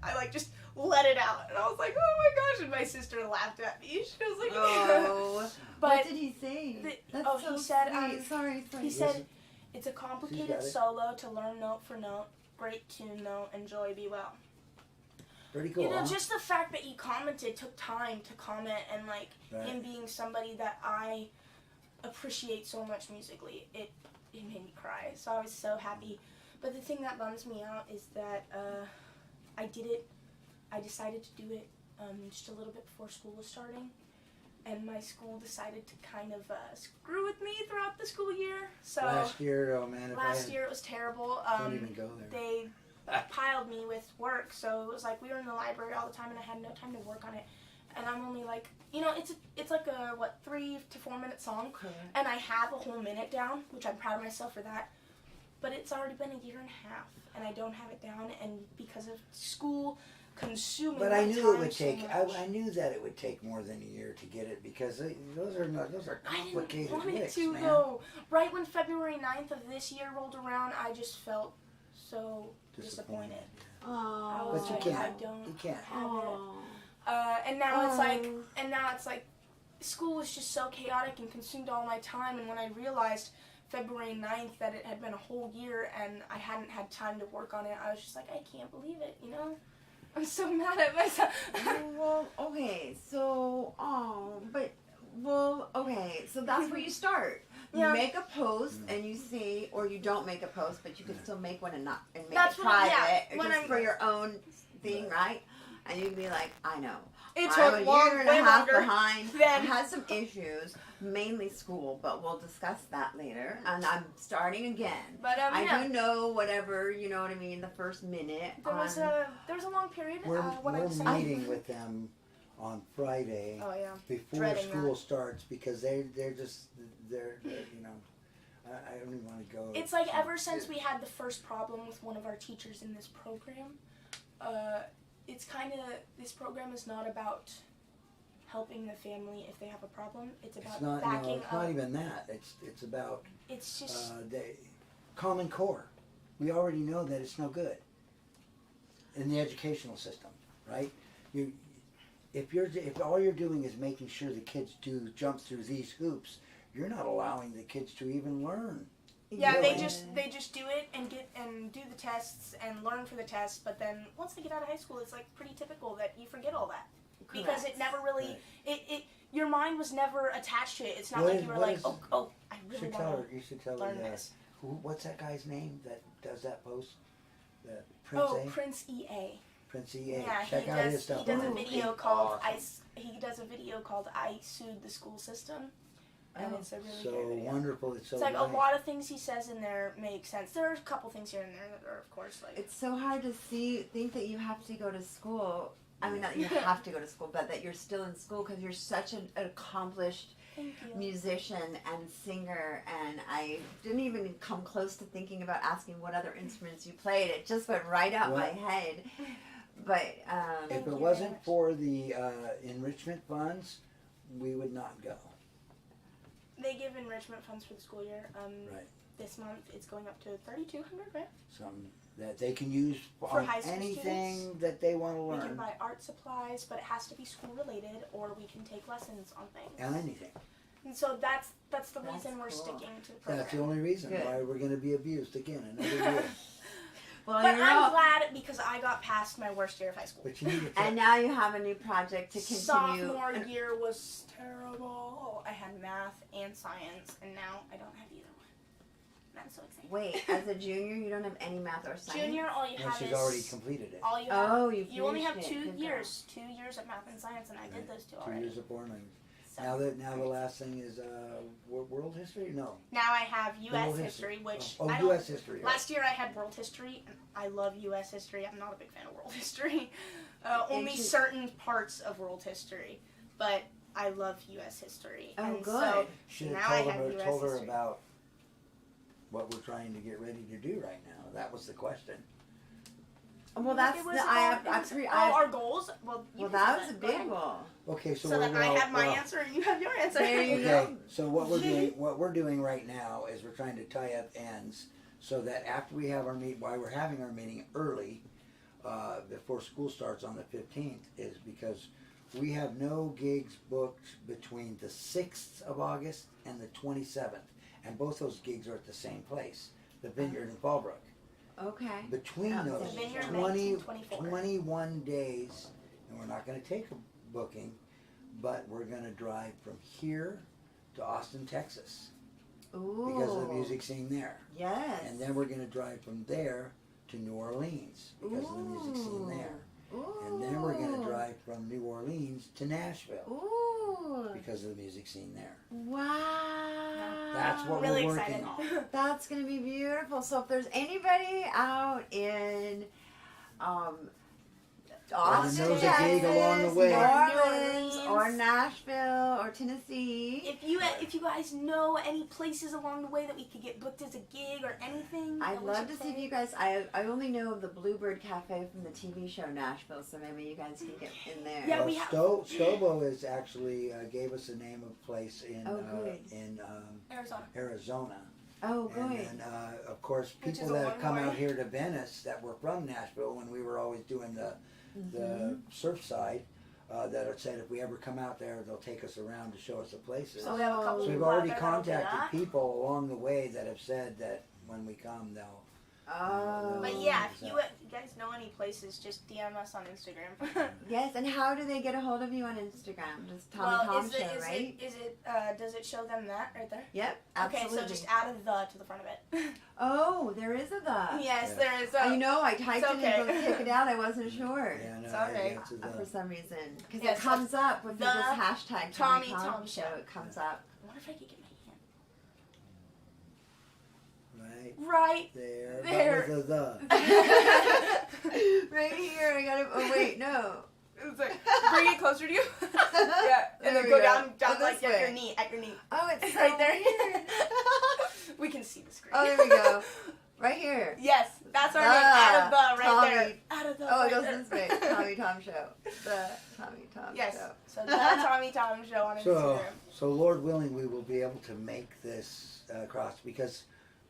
I like just let it out, and I was like, oh my gosh! And my sister laughed at me. She was like, Oh. but What did he say? That's so he said, sweet. Sorry. he said, it's a complicated solo to learn note for note. Great tune though. Enjoy, be well. Pretty cool, You know, huh? just the fact that he commented, took time to comment, and like him being somebody that I appreciate so much musically, it made me cry. So I was so happy. But the thing that bums me out is that I did it. I decided to do it just a little bit before school was starting, and my school decided to kind of screw with me throughout the school year. So last year, oh man, last year it was terrible. Don't even go there. They piled me with work, so it was like we were in the library all the time, and I had no time to work on it. And I'm only like, you know, it's like a 3 to 4 minute song, and I have a whole minute down, which I'm proud of myself for that. But it's already been a year and a half, and I don't have it down, and because of school consuming. But I knew it would take. So I knew that it would take more than a year to get it because those are complicated I didn't want licks, it to man. though. Right when February 9th of this year rolled around, I just felt so disappointed. I Oh. was But you like, can't. I don't You can't. have it. Oh. And now it's like, school was just so chaotic and consumed all my time. And when I realized February 9th that it had been a whole year and I hadn't had time to work on it, I was just like, I can't believe it, you know? I'm so mad at myself. Well, okay, so, okay, so that's where you start. You Yeah. make a post and you say, or you don't make a post, but you can still make one and make That's it what I- private, yeah, when just I'm- for your own thing, right? And you can be like, I know. It I'm took a long, year and way a half longer behind. I than- had some issues, mainly school, but we'll discuss that later. And I'm starting again. But I do know whatever, you know what I mean, the first minute. there was a long period We're when I was meeting with them on Friday Oh yeah. before Dreading school that. starts because they're you know. I don't even want to go. It's like ever since we had the first problem with one of our teachers in this program, it's kind of, this program is not about helping the family if they have a problem. It's about It's not. backing No, it's up. not even that. It's about It's just the Common Core. We already know that it's no good in the educational system, right? If all you're doing is making sure the kids jump through these hoops, you're not allowing the kids to even learn. yeah, really. they just do it and do the tests and learn for the tests. But then once they get out of high school, it's like pretty typical that you forget all that because it never really your mind was never attached to it. It's not like you were like, oh, I really want You should tell learn her this. what's that guy's name that does that post? The Prince A? Prince EA. Prince EA. Yeah, Check out his stuff. he does a on video it. called Awesome. He does a video called I Sued the School System. And it's a really So good video. wonderful. It's so It's like nice. a lot of things he says in there make sense. There are a couple things here and there that are, of course, like It's so hard to think that you have to go to school. I mean, not that you have to go to school, but that you're still in school because you're such an accomplished thank you. musician and singer. And I didn't even come close to thinking about asking what other instruments you played. It just went right out my head. But If Thank it you wasn't very for the enrichment funds, we would not go. They give enrichment funds for the school year. Right. This month it's going up to $3,200, right? Something that they can use For on high school anything students? that they want to We can learn. buy art supplies, but it has to be school related, or we can take lessons on things. And anything. And so that's the That's reason we're cool. sticking to the program. That's the only reason Good. why we're going to be abused again another year. well, But you're I'm all, glad because I got past my worst year of high school. But you need to and now you have a new project to continue. Sophomore year was terrible. I had math and science, and now I don't have either one. And I'm so excited. Wait, as a junior, you don't have any math or science? Junior, all you and have she's is already completed it. all you have. Oh, You only have finished it. 2 Good years. 2 years of math and science, and I did those 2 2 already. years of foreign language. So, Now the last thing is world history? No. now I have U.S. World history, which Oh, I don't. U.S. history. right. Last year I had world history, and I love U.S. history. I'm not a big fan of world history. Only Ancient- certain parts of world history, but I love U.S. history. Oh, and good. So Should now have I told, have US told her history. about what we're trying to get ready to do right now. That was the question. Well, that's It was the, our goals. Well, you well, can that say was a Go big ahead. goal. Okay, so So we're that I well, have my well, answer and you have your answer. There you Okay, go. so what we're doing right now is we're trying to tie up ends so that after we have our why we're having our meeting early, before school starts on the 15th, is because we have no gigs booked between the 6th of August and the 27th, and both those gigs are at the same place, the Vineyard in Fallbrook. Okay. Between Oh, those the Vineyard 21 days, and we're not going to take a booking, but we're going to drive from here to Austin, Texas, Ooh. because of the music scene there. Yes. And then we're going to drive from there to New Orleans because of the music scene there. Ooh. And then we're going to drive from New Orleans to Nashville Ooh. because of the music scene there. Wow. That's what Really we're working excited. on. That's going to be beautiful. So if there's anybody out in Austin, knows a Texas, gig along the way. New Orleans, New or Orleans. Nashville, or Tennessee, If you guys know any places along the way that we could get booked as a gig or anything, I'd that we love should to see play. if you guys. I only know of the Bluebird Cafe from the TV show Nashville, so maybe you guys can get in there. Yeah, Well, we have- Stobo is actually gave us the name of a place in Oh, good. Arizona. Oh, Arizona. And good. then, of course, Which is people a that long have come way. out here to Venice that were from Nashville when we were always doing the surf side, that had said if we ever come out there, they'll take us around to show us the places. So we have a couple So we've people out already there that'll do contacted that. people along the way that have said that when we come, they'll. Oh. But yeah, if you guys know any places, just DM us on Instagram. Yes, and how do they get a hold of you on Instagram? Just Well, TomiTomSho, right? Does it show them that right there? Yep, absolutely. Okay, so just add a the to the front of it. Oh, there is a the. Yes, Yeah. there is You a. know, I typed It's it and okay. go check it out. I wasn't sure. Yeah, no, It's okay. it's a- For some reason, because Yeah, it so comes up with the this hashtag TomiTomSho. Show. It comes up. I wonder if I could get my right hand. Right there. There. That was a Right here, I got it. Oh wait, no. It's like, bring it closer to you. Yeah, and There then we go go. down Oh, like this way. at your knee. Oh, it's so right there. weird. We can see the screen. Oh, there we go. Right here. Yes, that's our The name. Out of the right Tommy. there. Out of the. Oh, right it goes there. this way. TomiTomSho. The TomiTomSho. Yes. So the TomiTomSho on So, Instagram. so Lord willing, we will be able to make this across, because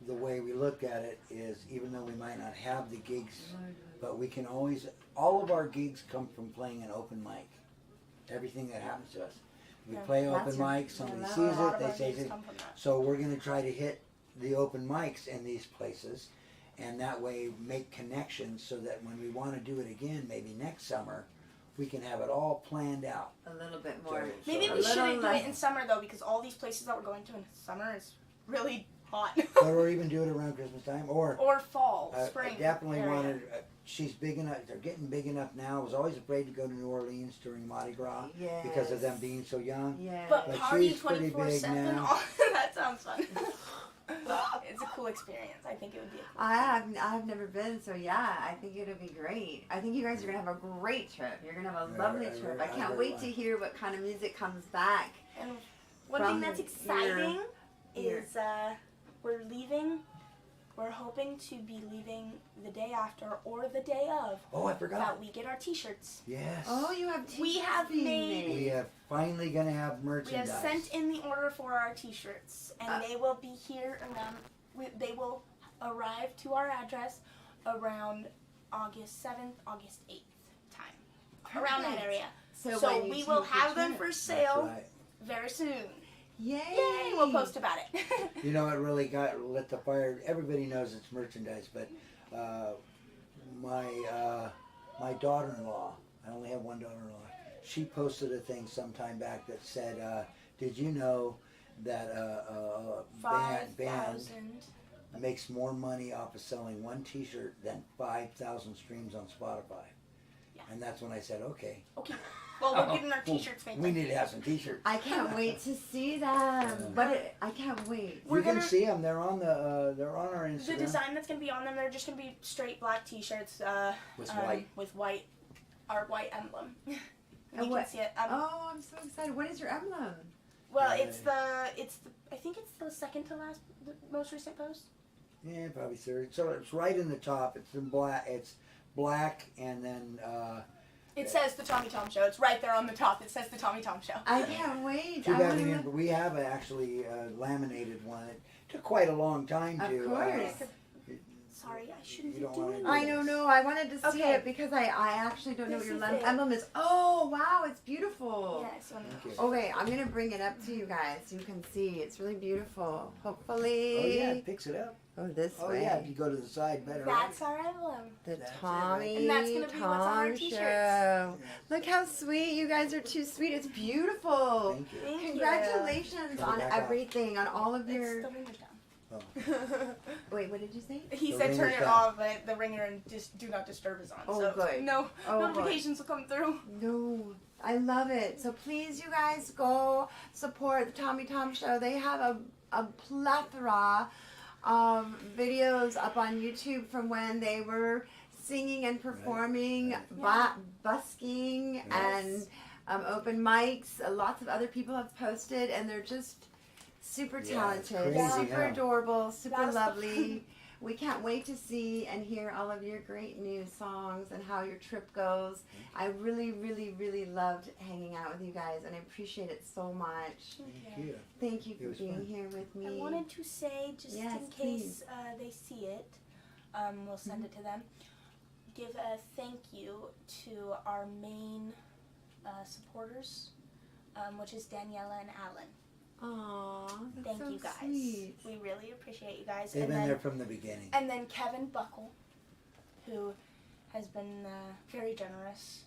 the way we look at it is, even though we might not have the gigs, but we can always, all of our gigs come from playing an open mic. Everything that happens to us. We Yeah, play that's open your- mic, somebody yeah, A sees lot it, of they our say, gigs come from that. so we're going to try to hit the open mics in these places, and that way make connections so that when we want to do it again, maybe next summer, we can have it all planned out. A little bit more. Maybe A we little shouldn't do less- it in summer though, because all these places that we're going to in summer is really hot. Or even do it around Christmas time, or Or fall, I spring. definitely area. wanted. She's big enough. They're getting big enough now. I was always afraid to go to New Orleans during Mardi Gras Yes. because of them being so young. Yeah. But But party she's pretty big 24/7. now. That sounds fun. It's a cool experience. I think it would be. A cool I've never been, so yeah, I think it'll be great. I think you guys are gonna have a great trip. You're gonna have a Yeah, lovely I trip. really- I I can't really wait to want- hear what kind of music comes back. And one From thing that's exciting your- is we're leaving. We're hoping to be leaving the day after or the day of Oh, I forgot. that we get our T-shirts. Yes. Oh, you have t-shirts We have being made- We have finally gonna have We merchandise. have sent in the order for our T-shirts, and they will be here around. They will arrive to our address around August 7th, August 8th time, around that Perfect. area. So, So when you we will take your have them trip- for That's sale right. very soon. Yay! Yay! We'll post about it. You know, it really lit the fire. Everybody knows it's merchandise, but my daughter-in-law, I only have one daughter-in-law, she posted a thing sometime back that said, did you know that a band 5,000. makes more money off of selling one T-shirt than 5,000 streams on Spotify? Yeah. And that's when I said, okay. Okay. Well, we're getting our T-shirts made. We need to have some T-shirts. I can't wait to see them. I can't wait. We're You can gonna- see them. They're on our Instagram. The design that's gonna be on them, they're just gonna be straight black T-shirts. With white. With white, our white emblem. You And can what- see it. Oh, I'm so excited. What is your emblem? Well, Yeah. it's the. I think it's the second to last, the most recent post. Yeah, probably third. So it's right in the top. It's in black. It's black, and then It says the Tommy Tom Show. It's right there on the top. It says the Tommy Tom Show. I can't wait. too I bad wanna- we didn't. We have actually laminated one. It took quite a long time Of to. course. Sorry, I shouldn't You be don't wanna doing do I that. don't know. I wanted to see Okay. it because I actually don't know what This your is it. emblem is. Oh, wow. It's beautiful. Yeah, it's one of Thank those. you. Okay, I'm going to bring it up to you guys so you can see. It's really beautiful. Hopefully. Oh yeah, it picks it up. Oh, this Oh way. yeah, if you go to the side better. That's our emblem. The That's it, Tommy And that's gonna be what's on our Tom t-shirts. Show. Look how sweet. You guys are too sweet. It's beautiful. Thank you. Thank Congratulations Go on back up. everything, on all of you. your... It's the ringer down. Oh. Wait, what did you say? He The said turn ringer's it down. off, but the ringer and just do not disturb is on. Oh, so good. no Oh, good. notifications will come through. No, I love it. So please, you guys, go support the Tommy Tom Show. They have a plethora of videos up on YouTube from when they were singing and performing, Right. busking, Yes. and open mics. Lots of other people have posted, and they're just super Yeah, it's talented, crazy, super huh? adorable, super Lot of stuff. lovely. We can't wait to see and hear all of your great new songs and how your trip goes. I really, really, really loved hanging out with you guys, and I appreciate it so much. Thank you. Thank you It for was being fun. here with me. I wanted to say, just Yes, in case they see it, we'll send it to them. Give a thank you to our main supporters, which is Daniela and Alan. Aw, that's Thank so you guys. sweet. We really appreciate you guys. They've and been then, there from the beginning. And then Kevin Buckle, who has been very generous.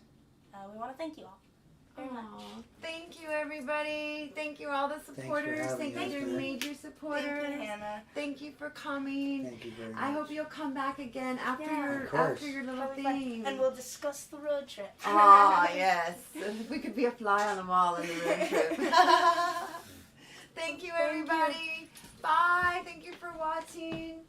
We want to thank you all very much. Aw, thank you, everybody. Thank you, all the supporters. having Thank us, you, your man. major supporters. Thank you, Hannah. Thank you for coming. Thank you very much. I hope you'll come back again after Yeah. your Of course. after your little That'll be fun. thing. And we'll discuss the road trip. Ah, yes. We could be a fly on the wall in the road trip. Thank you, everybody. Bye. Thank you for watching.